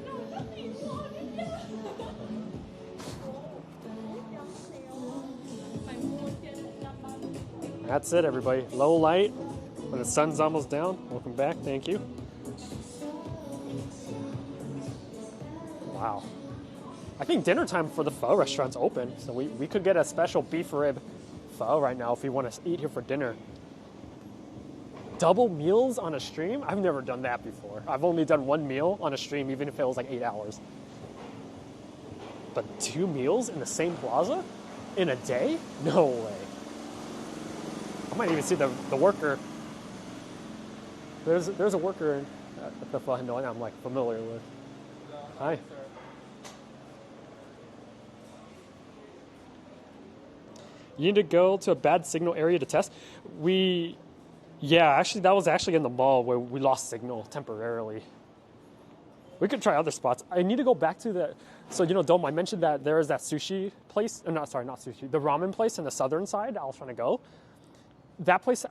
That's it, everybody. Low light when the sun's almost down. Welcome back. Thank you. Wow. I think dinner time for the pho restaurant's open, so we could get a special beef rib pho right now if we want to eat here for dinner. Double meals on a stream? I've never done that before. I've only done one meal on a stream, even if it was like 8 hours. But 2 meals in the same plaza? In a day? No way. I might even see the worker. There's a worker at the pho window I'm like familiar with. Hi. You need to go to a bad signal area to test. Actually, that was actually in the mall where we lost signal temporarily. We could try other spots. I need to go back to Dome, I mentioned that there is that sushi place. Not sushi. The ramen place in the southern side I was trying to go. That place,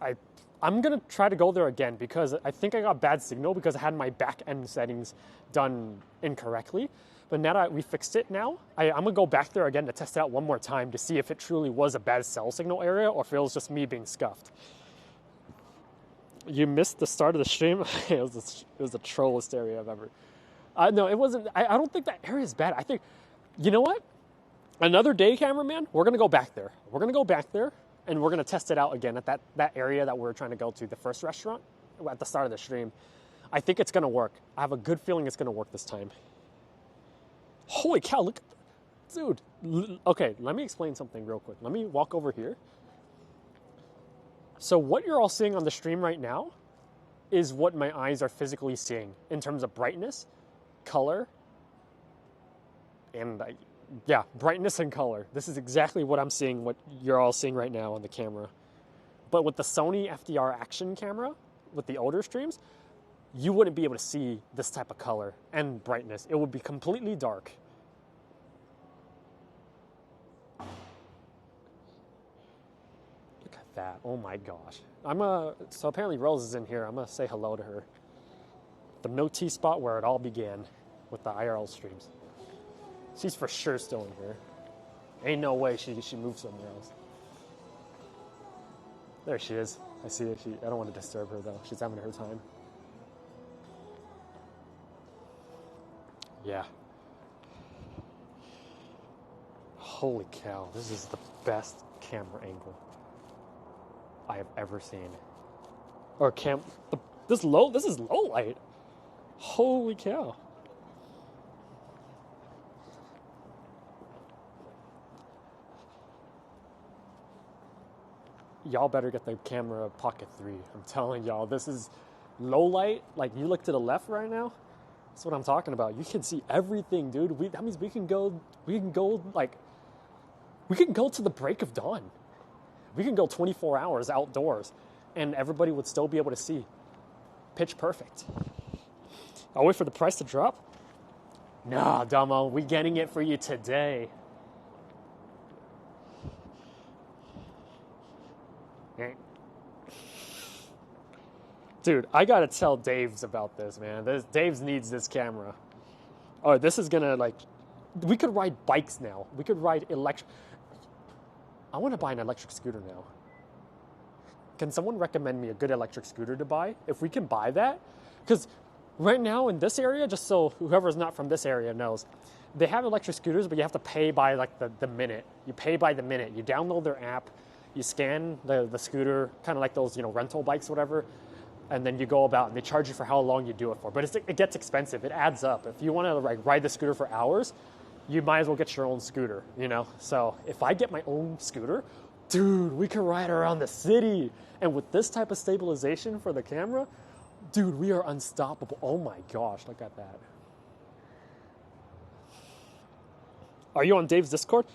I'm going to try to go there again because I think I got bad signal because I had my back end settings done incorrectly. But now that we fixed it now, I'm going to go back there again to test it out one more time to see if it truly was a bad cell signal area or if it was just me being scuffed. You missed the start of the stream? It was the trollest area I've ever... No, it wasn't. I don't think that area is bad. I think, you know what? Another day, cameraman, we're going to go back there. We're going to go back there, and we're going to test it out again at that area that we were trying to go to, the first restaurant, at the start of the stream. I think it's going to work. I have a good feeling it's going to work this time. Holy cow, look. Dude. Okay, let me explain something real quick. Let me walk over here. So what you're all seeing on the stream right now is what my eyes are physically seeing in terms of brightness, color, and brightness and color. This is exactly what I'm seeing, what you're all seeing right now on the camera. But with the Sony FDR action camera, with the older streams, you wouldn't be able to see this type of color and brightness. It would be completely dark. Look at that. Oh my gosh. So apparently Rose is in here. I'm going to say hello to her. The no T spot where it all began with the IRL streams. She's for sure still in here. Ain't no way she moved somewhere else. There she is. I see her. I don't want to disturb her though. She's having her time. Yeah. Holy cow, this is the best camera angle I have ever seen. Or this is low light. Holy cow. Y'all better get the camera Pocket 3. I'm telling y'all, this is low light. Like, you look to the left right now, that's what I'm talking about. You can see everything, dude. That means we can go to the break of dawn. We can go 24 hours outdoors and everybody would still be able to see. Pitch perfect. I'll wait for the price to drop. Nah, Damo, we getting it for you today. Dude, I gotta tell Dave's about this, man. Dave's needs this camera. Oh, this is gonna, like, we could ride bikes now. We could ride electric. I want to buy an electric scooter now. Can someone recommend me a good electric scooter to buy? If we can buy that, because right now in this area, just so whoever's not from this area knows, they have electric scooters, but you have to pay by like the minute. You pay by the minute. You download their app, you scan the scooter, kind of like those, you know, rental bikes, whatever, and then you go about and they charge you for how long you do it for. But it gets expensive. It adds up. If you want to like ride the scooter for hours, you might as well get your own scooter, you know? So if I get my own scooter, dude, we can ride around the city. And with this type of stabilization for the camera, dude, we are unstoppable. Oh my gosh, look at that. Are you on Dave's Discord?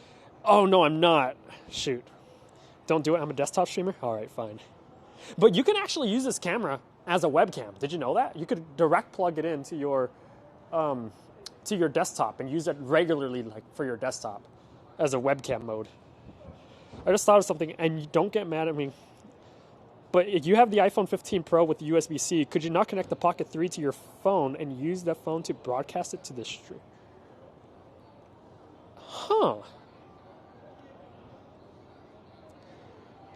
Oh, no, I'm not. Shoot. Don't do it. I'm a desktop streamer? All right, fine. But you can actually use this camera as a webcam. Did you know that? You could direct plug it into your desktop and use it regularly, like for your desktop as a webcam mode. I just thought of something, and you don't get mad at me, but if you have the iPhone 15 Pro with USB-C, could you not connect the Pocket 3 to your phone and use that phone to broadcast it to the stream? Huh.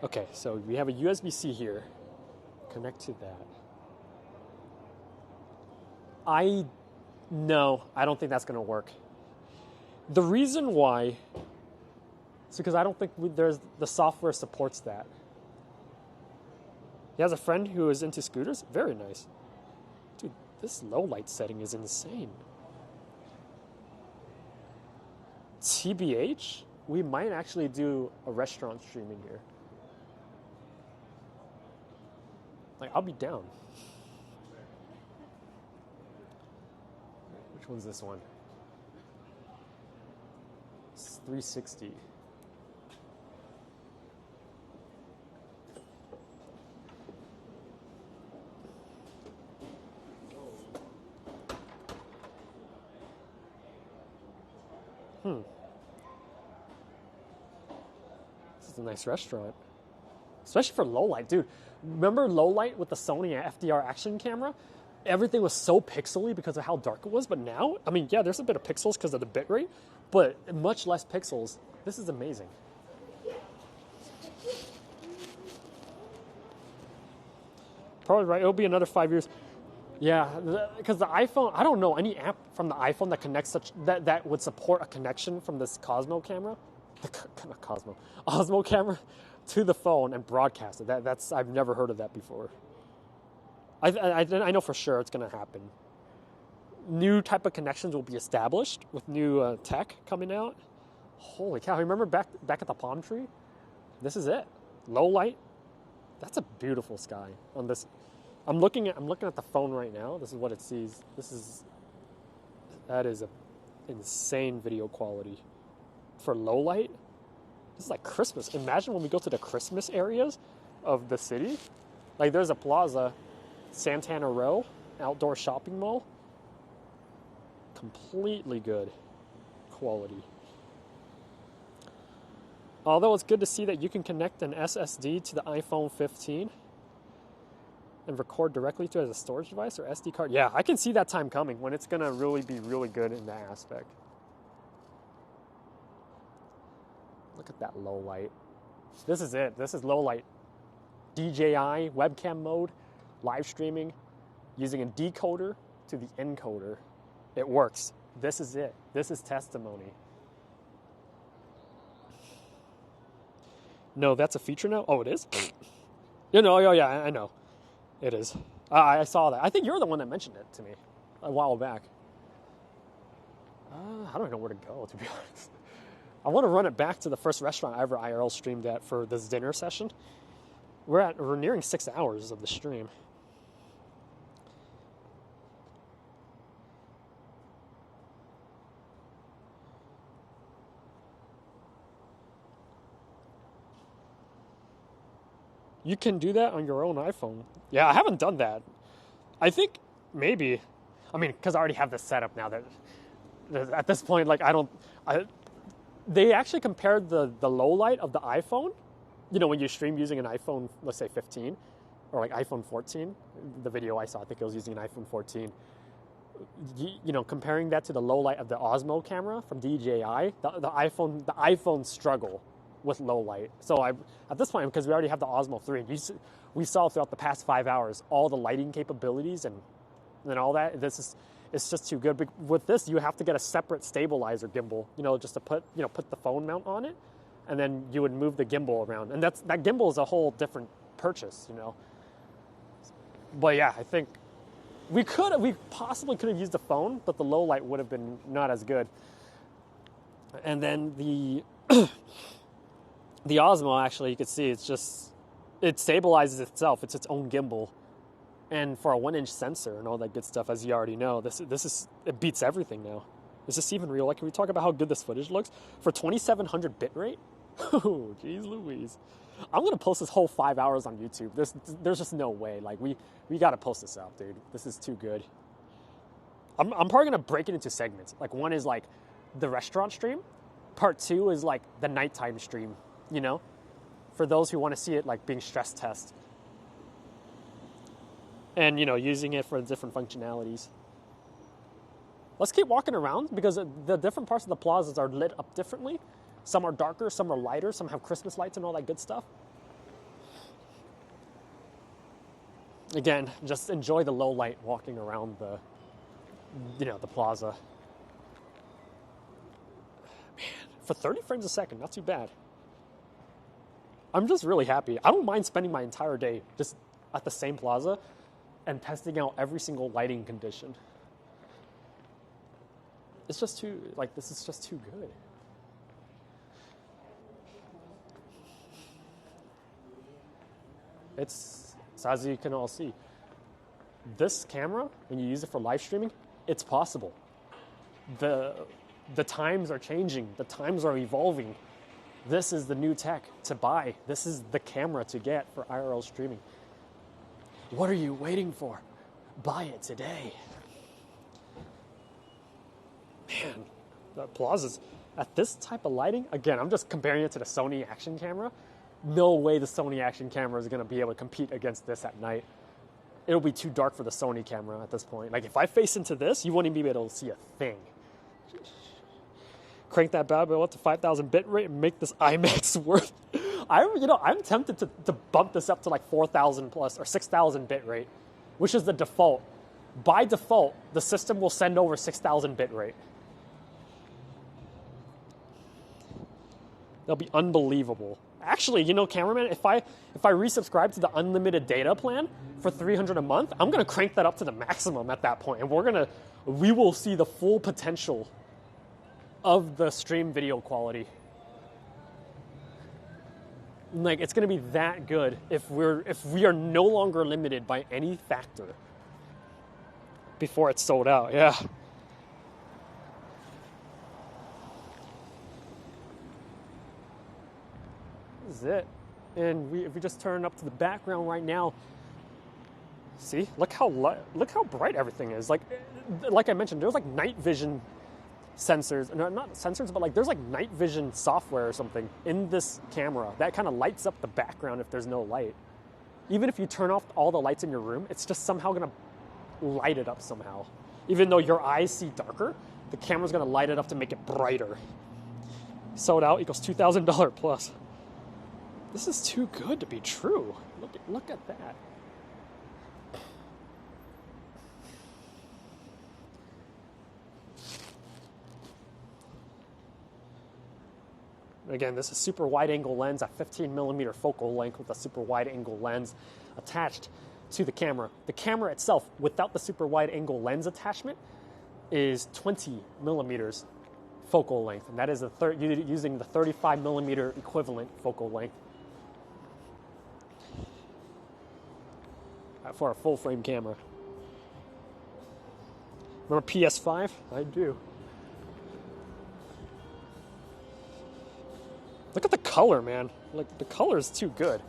Okay, so we have a USB-C here. Connect to that. No, I don't think that's going to work. The reason why is because I don't think the software supports that. He has a friend who is into scooters. Very nice. Dude, this low light setting is insane. TBH, we might actually do a restaurant streaming here. Like, I'll be down. Which one's this one? It's 360. This is a nice restaurant. Especially for low light, dude. Remember low light with the Sony FDR action camera? Everything was so pixely because of how dark it was, but now, I mean, yeah, there's a bit of pixels because of the bitrate, but much less pixels. This is amazing. Probably right. It'll be another 5 years. Yeah, because the iPhone, I don't know any app from the iPhone that connects that would support a connection from this Osmo camera to the phone and broadcast it. That's I've never heard of that before. I know for sure it's going to happen. New type of connections will be established with new tech coming out. Holy cow! Remember back at the palm tree? This is it. Low light. That's a beautiful sky on this. I'm looking at the phone right now. This is what it sees. That is a insane video quality for low light. This is like Christmas. Imagine when we go to the Christmas areas of the city. Like there's a plaza, Santana Row, outdoor shopping mall. Completely good quality. Although it's good to see that you can connect an SSD to the iPhone 15 and record directly to it as a storage device or SD card. Yeah, I can see that time coming when it's going to really be really good in that aspect. Look at that low light. This is it. This is low light. DJI webcam mode, live streaming, using a decoder to the encoder. It works. This is it. This is testimony. No, that's a feature now? Oh, it is? You know, oh, yeah, I know. It is. I saw that. I think you're the one that mentioned it to me a while back. I don't know where to go, to be honest. I want to run it back to the first restaurant I ever IRL streamed at for this dinner session. We're nearing 6 hours of the stream. You can do that on your own iPhone. Yeah, I haven't done that. I think maybe, I mean, because I already have this setup now that at this point, like they actually compared the low light of the iPhone, you know, when you stream using an iPhone, let's say 15, or like iPhone 14, the video I saw, I think it was using an iPhone 14, you know, comparing that to the low light of the Osmo camera from DJI, the iPhone struggle with low light. So at this point, because we already have the Osmo 3, we saw throughout the past 5 hours all the lighting capabilities and all that. It's just too good. But with this, you have to get a separate stabilizer gimbal, you know, just to put the phone mount on it, and then you would move the gimbal around. And that gimbal is a whole different purchase, you know. But yeah, I think we possibly could have used the phone, but the low light would have been not as good. And then the Osmo, actually, you can see it stabilizes itself. It's its own gimbal. And for a 1-inch sensor and all that good stuff, as you already know, it beats everything now. Is this even real? Like, can we talk about how good this footage looks? For 2700 bitrate? Oh, geez Louise. I'm going to post this whole 5 hours on YouTube. There's just no way. Like, we got to post this out, dude. This is too good. I'm probably going to break it into segments. Like, one is, like, the restaurant stream. Part 2 is, like, the nighttime stream, you know? For those who want to see it, like, being stress test. And, you know, using it for different functionalities. Let's keep walking around because the different parts of the plazas are lit up differently. Some are darker, some are lighter, some have Christmas lights and all that good stuff. Again, just enjoy the low light walking around the plaza. Man, for 30 frames a second, not too bad. I'm just really happy. I don't mind spending my entire day just at the same plaza and testing out every single lighting condition. It's just this is just too good. It's as you can all see, this camera, when you use it for live streaming, it's possible. The times are changing. The times are evolving. This is the new tech to buy. This is the camera to get for IRL streaming. What are you waiting for? Buy it today. Man, the plazas at this type of lighting, again, I'm just comparing it to the Sony action camera. No way the Sony action camera is going to be able to compete against this at night. It'll be too dark for the Sony camera at this point. Like, if I face into this, you wouldn't be able to see a thing. Crank that bad boy up to 5,000 bit rate and make this IMAX worth. I'm tempted to bump this up to like 4,000 plus or 6,000 bit rate, which is the default. By default, the system will send over 6,000 bit rate. That'll be unbelievable. Actually, cameraman, if I resubscribe to the unlimited data plan for $300 a month, I'm gonna crank that up to the maximum at that point, and we will see the full potential of the stream video quality. Like, it's gonna be that good if we are no longer limited by any factor before it's sold out. Yeah. This is it. And if we just turn up to the background right now, see, look how bright everything is. Like I mentioned, there's like night vision sensors, no, not sensors, but like there's like night vision software or something in this camera that kind of lights up the background if there's no light. Even if you turn off all the lights in your room, it's just somehow gonna light it up somehow. Even though your eyes see darker, the camera's gonna light it up to make it brighter. Sold out equals $2,000 plus. This is too good to be true. Look at that. Again, this is super wide angle lens, a 15 millimeter focal length with a super wide angle lens attached to the camera. The camera itself, without the super wide angle lens attachment, is 20 millimeters focal length, and that is using the 35 millimeter equivalent focal length for a full frame camera. Remember PS5? I do. Look at the color, man. Like, the color is too good.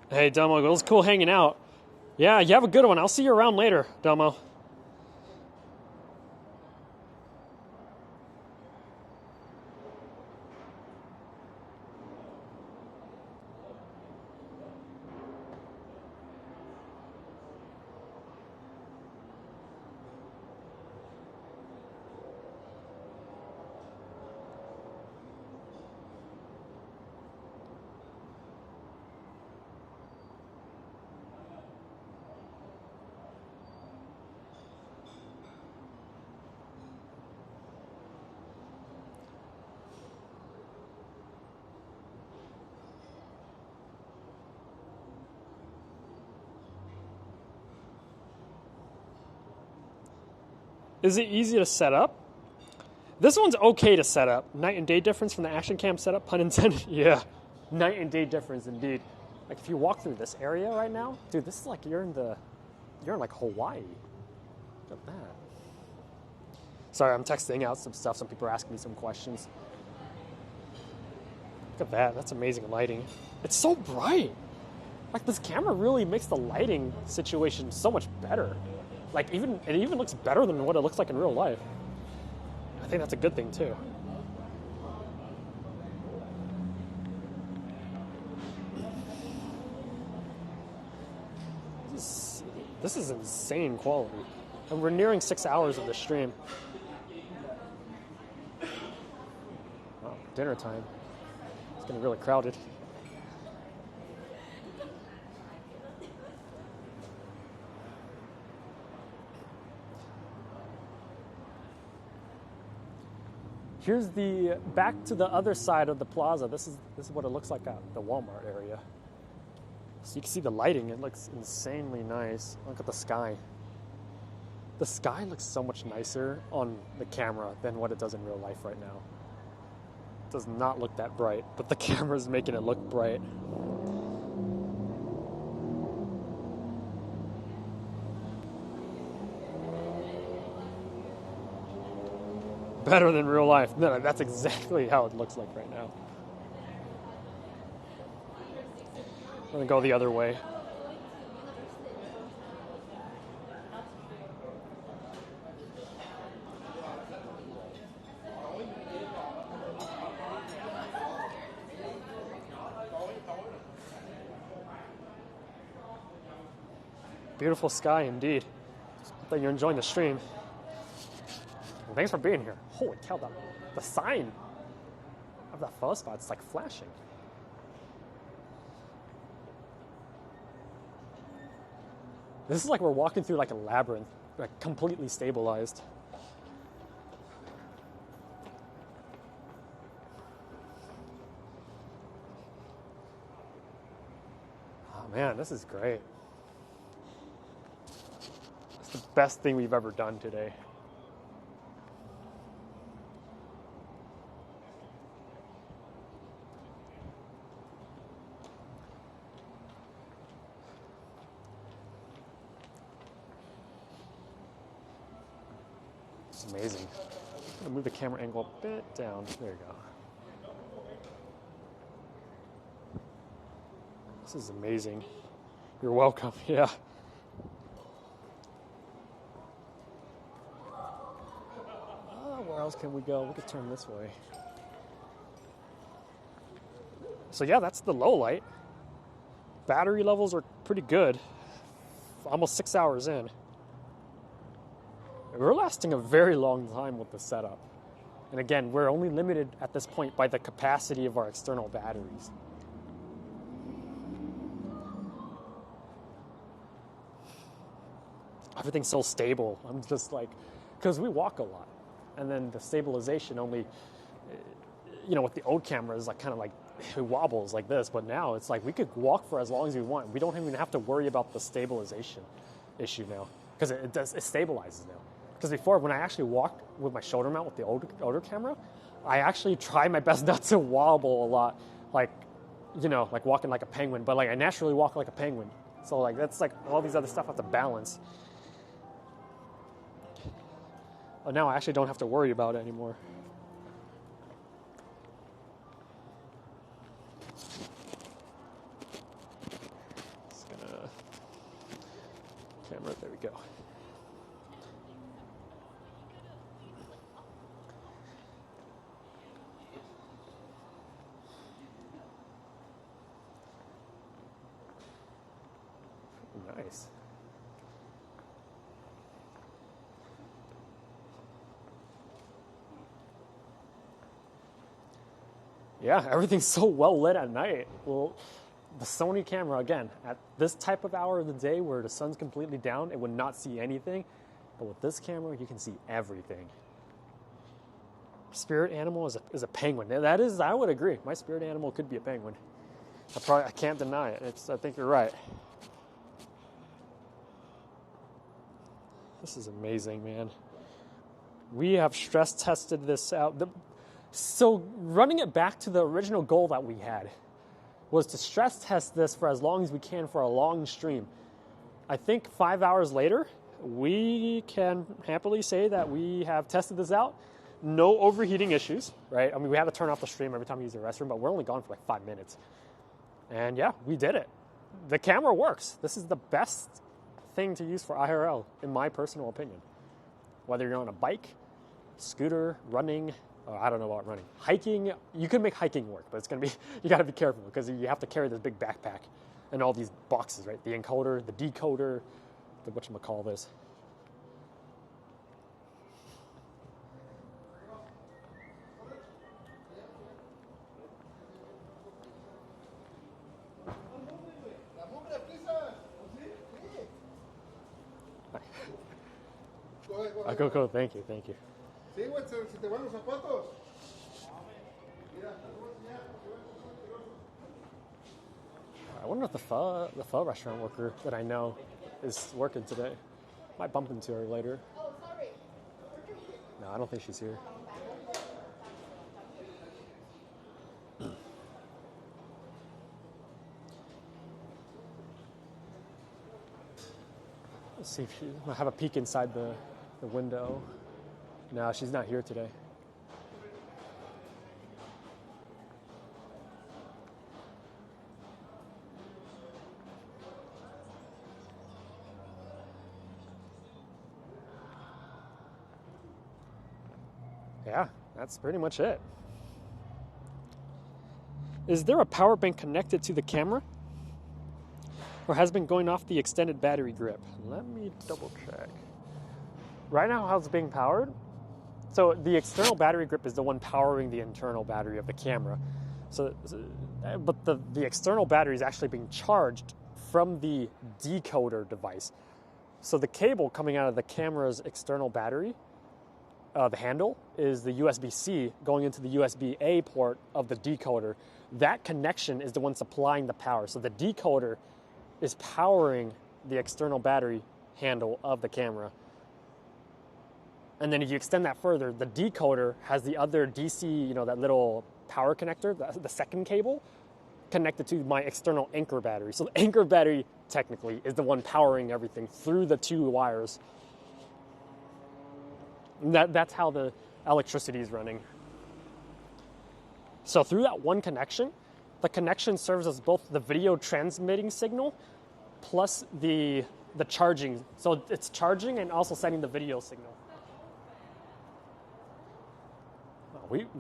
Hey, Domo, it was cool hanging out. Yeah, you have a good one. I'll see you around later, Domo. Is it easy to set up? This one's okay to set up. Night and day difference from the action cam setup, pun intended. Yeah, night and day difference indeed. Like if you walk through this area right now, dude, this is like you're in like Hawaii. Look at that. Sorry, I'm texting out some stuff. Some people are asking me some questions. Look at that. That's amazing lighting. It's so bright. Like this camera really makes the lighting situation so much better. Like it even looks better than what it looks like in real life. I think that's a good thing too. This is insane quality. And we're nearing 6 hours of the stream. Wow, dinner time. It's getting really crowded. Here's the back to the other side of the plaza. This is what it looks like at the Walmart area. So you can see the lighting. It looks insanely nice. Look at the sky. The sky looks so much nicer on the camera than what it does in real life right now. It does not look that bright, but the camera's making it look bright. Better than real life. No, that's exactly how it looks like right now. I'm gonna go the other way. Beautiful sky indeed. Hope that you're enjoying the stream. Well, thanks for being here. Holy cow, the sign. that fuzz spot. It's like flashing. This is like we're walking through like a labyrinth, like completely stabilized. Oh man, this is great. It's the best thing we've ever done today. It's amazing. I'm gonna move the camera angle a bit down. There you go. This is amazing. You're welcome. Yeah. Where else can we go? We could turn this way. So yeah, that's the low light. Battery levels are pretty good. Almost 6 hours in. We're lasting a very long time with the setup. And again, we're only limited at this point by the capacity of our external batteries. Everything's so stable. I'm just like, because we walk a lot. And then the stabilization only, you know, with the old cameras, like kind of like it wobbles like this. But now it's like we could walk for as long as we want. We don't even have to worry about the stabilization issue now because it stabilizes now. Because before, when I actually walked with my shoulder mount with the older camera, I actually try my best not to wobble a lot, like, you know, like walking like a penguin. But like I naturally walk like a penguin. So like that's like all these other stuff I have to balance. But now I actually don't have to worry about it anymore. Just gonna camera. There we go. Nice. Yeah, everything's so well lit at night. Well, the Sony camera, again, at this type of hour of the day where the sun's completely down, it would not see anything. But with this camera, you can see everything. Spirit animal is a penguin. That is, I would agree. My spirit animal could be a penguin. I can't deny it. I think you're right. This is amazing, man. We have stress tested this out. So running it back to the original goal that we had was to stress test this for as long as we can for a long stream. I think 5 hours later, we can happily say that we have tested this out. No overheating issues, right? I mean, we had to turn off the stream every time we use the restroom, but we're only gone for like 5 minutes. And yeah, we did it. The camera works. This is the best thing to use for IRL, in my personal opinion. Whether you're on a bike, scooter, running, I don't know about running. Hiking, you can make hiking work, but it's going to be, you got to be careful because you have to carry this big backpack and all these boxes, right? The encoder, the decoder, the whatchamacallit. Go, thank you. Sí, güey, si te van los zapatos. I wonder if the pho restaurant worker that I know is working today. Might bump into her later. Oh, sorry. No, I don't think she's here. Let's see if I'll have a peek inside the window. No, she's not here today. Yeah, that's pretty much it. Is there a power bank connected to the camera? Or has been going off the extended battery grip? Let me double check. Right now, how it's being powered So the external battery grip is the one powering the internal battery of the camera. But the external battery is actually being charged from the decoder device. So the cable coming out of the camera's external battery, the handle, is the USB-C going into the USB-A port of the decoder. That connection is the one supplying the power. So the decoder is powering the external battery handle of the camera. And then if you extend that further, the decoder has the other DC, that little power connector, the second cable, connected to my external anchor battery. So the anchor battery, technically, is the one powering everything through the two wires. And that's how the electricity is running. So through that one connection, the connection serves as both the video transmitting signal plus the charging. So it's charging and also sending the video signal.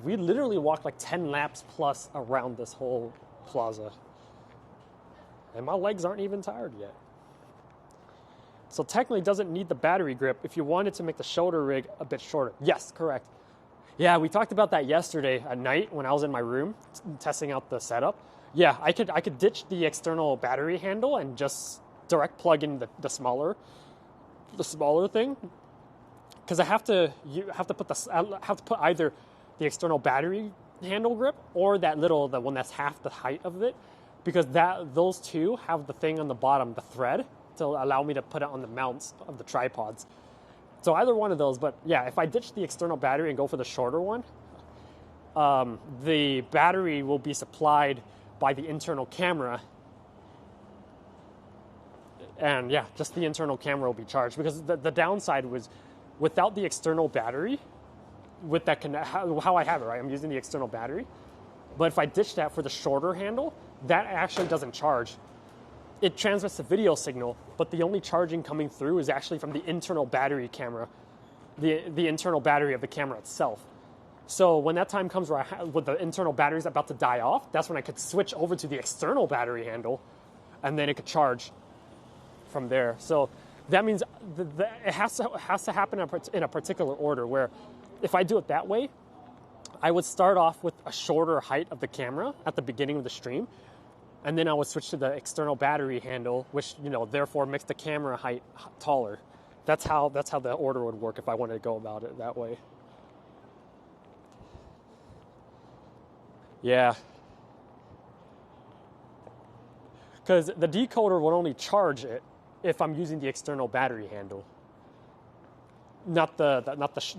We literally walked like 10 laps plus around this whole plaza. And my legs aren't even tired yet. So technically it doesn't need the battery grip if you wanted to make the shoulder rig a bit shorter. Yes, correct. Yeah, we talked about that yesterday at night when I was in my room testing out the setup. Yeah, I could ditch the external battery handle and just direct plug in the smaller thing. Because I have to put either the external battery handle grip or the one that's half the height of it, because those two have the thing on the bottom, the thread, to allow me to put it on the mounts of the tripods. So either one of those, but yeah, if I ditch the external battery and go for the shorter one, the battery will be supplied by the internal camera. And yeah, just the internal camera will be charged, because the downside was without the external battery, with that how I have it, right? I'm using the external battery. But if I ditch that for the shorter handle, that actually doesn't charge. It transmits the video signal, but the only charging coming through is actually from the internal battery camera, the internal battery of the camera itself. So when that time comes where when the internal battery is about to die off, that's when I could switch over to the external battery handle, and then it could charge from there. So that means it has to happen in a particular order, where if I do it that way, I would start off with a shorter height of the camera at the beginning of the stream, and then I would switch to the external battery handle, which therefore makes the camera height taller. That's how the order would work if I wanted to go about it that way. Yeah. Because the decoder would only charge it if I'm using the external battery handle, not the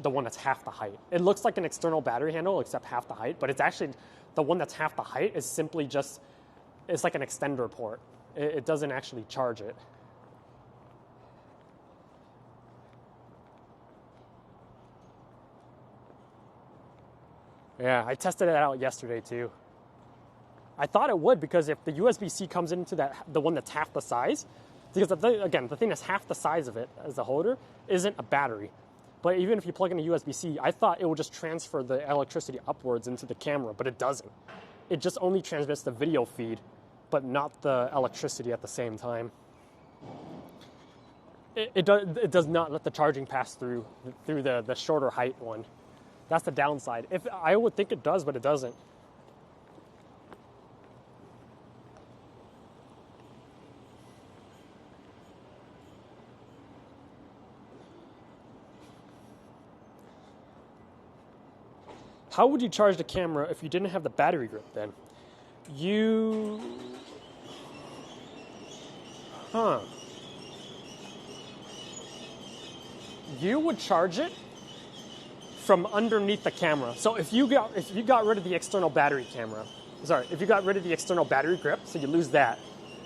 one that's half the height. It looks like an external battery handle except half the height, but it's actually the one that's half the height is simply just, it's like an extender port. It doesn't actually charge it. Yeah, I tested it out yesterday too. I thought it would, because if the USB-C comes into the one that's half the size, because the thing that's half the size of it as a holder isn't a battery. But even if you plug in a USB-C, I thought it would just transfer the electricity upwards into the camera, but it doesn't. It just only transmits the video feed, but not the electricity at the same time. It does not let the charging pass through the shorter height one. That's the downside. I would think it does, but it doesn't. How would you charge the camera if you didn't have the battery grip then? You would charge it from underneath the camera. So if you got rid of the external battery if you got rid of the external battery grip, so you lose that,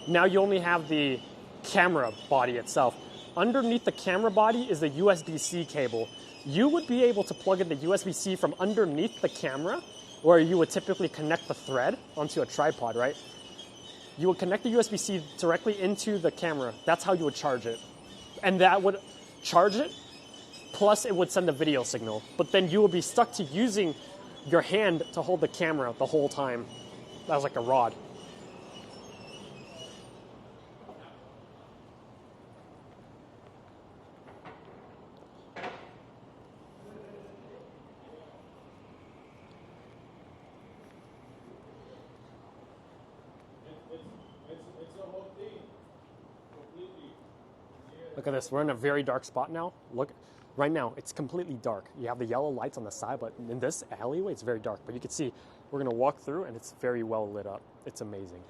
now you only have the camera body itself. Underneath the camera body is the USB-C cable. You would be able to plug in the USB-C from underneath the camera, where you would typically connect the thread onto a tripod, right? You would connect the USB-C directly into the camera. That's how you would charge it. And that would charge it, plus it would send the video signal. But then you would be stuck to using your hand to hold the camera the whole time. That was like a rod. Look at this. We're in a very dark spot now. Look, right now it's completely dark. You have the yellow lights on the side, but in this alleyway it's very dark. But you can see we're gonna walk through and it's very well lit up. It's amazing.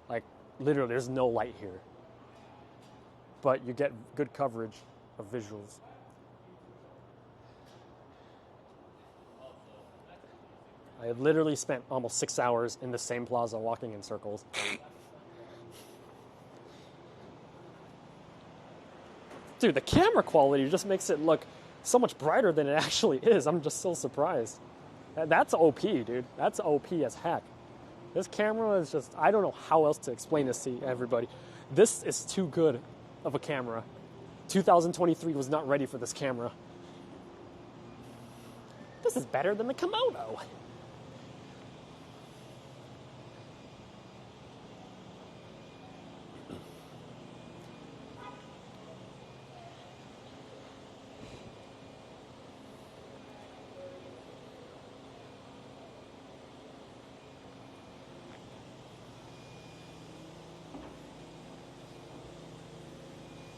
Like literally there's no light here. But you get good coverage of visuals. I have literally spent almost 6 hours in the same plaza walking in circles. Dude, the camera quality just makes it look so much brighter than it actually is. I'm just so surprised. That's OP, dude. That's OP as heck. This camera is just, I don't know how else to explain this to everybody. This is too good of a camera. 2023 was not ready for this camera. This is better than the Komodo.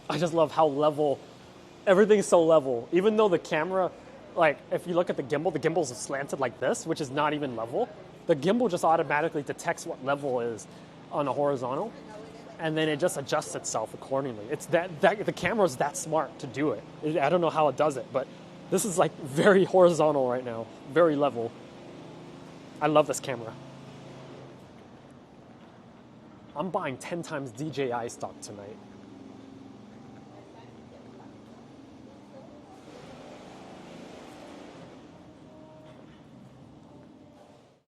I just love how level, everything's so level. Even though the camera, like if you look at the gimbal's slanted like this, which is not even level. The gimbal just automatically detects what level is on a horizontal, and then it just adjusts itself accordingly. It's that the camera's that smart to do it. I don't know how it does it, but this is like very horizontal right now, very level. I love this camera. I'm buying 10 times DJI stock tonight.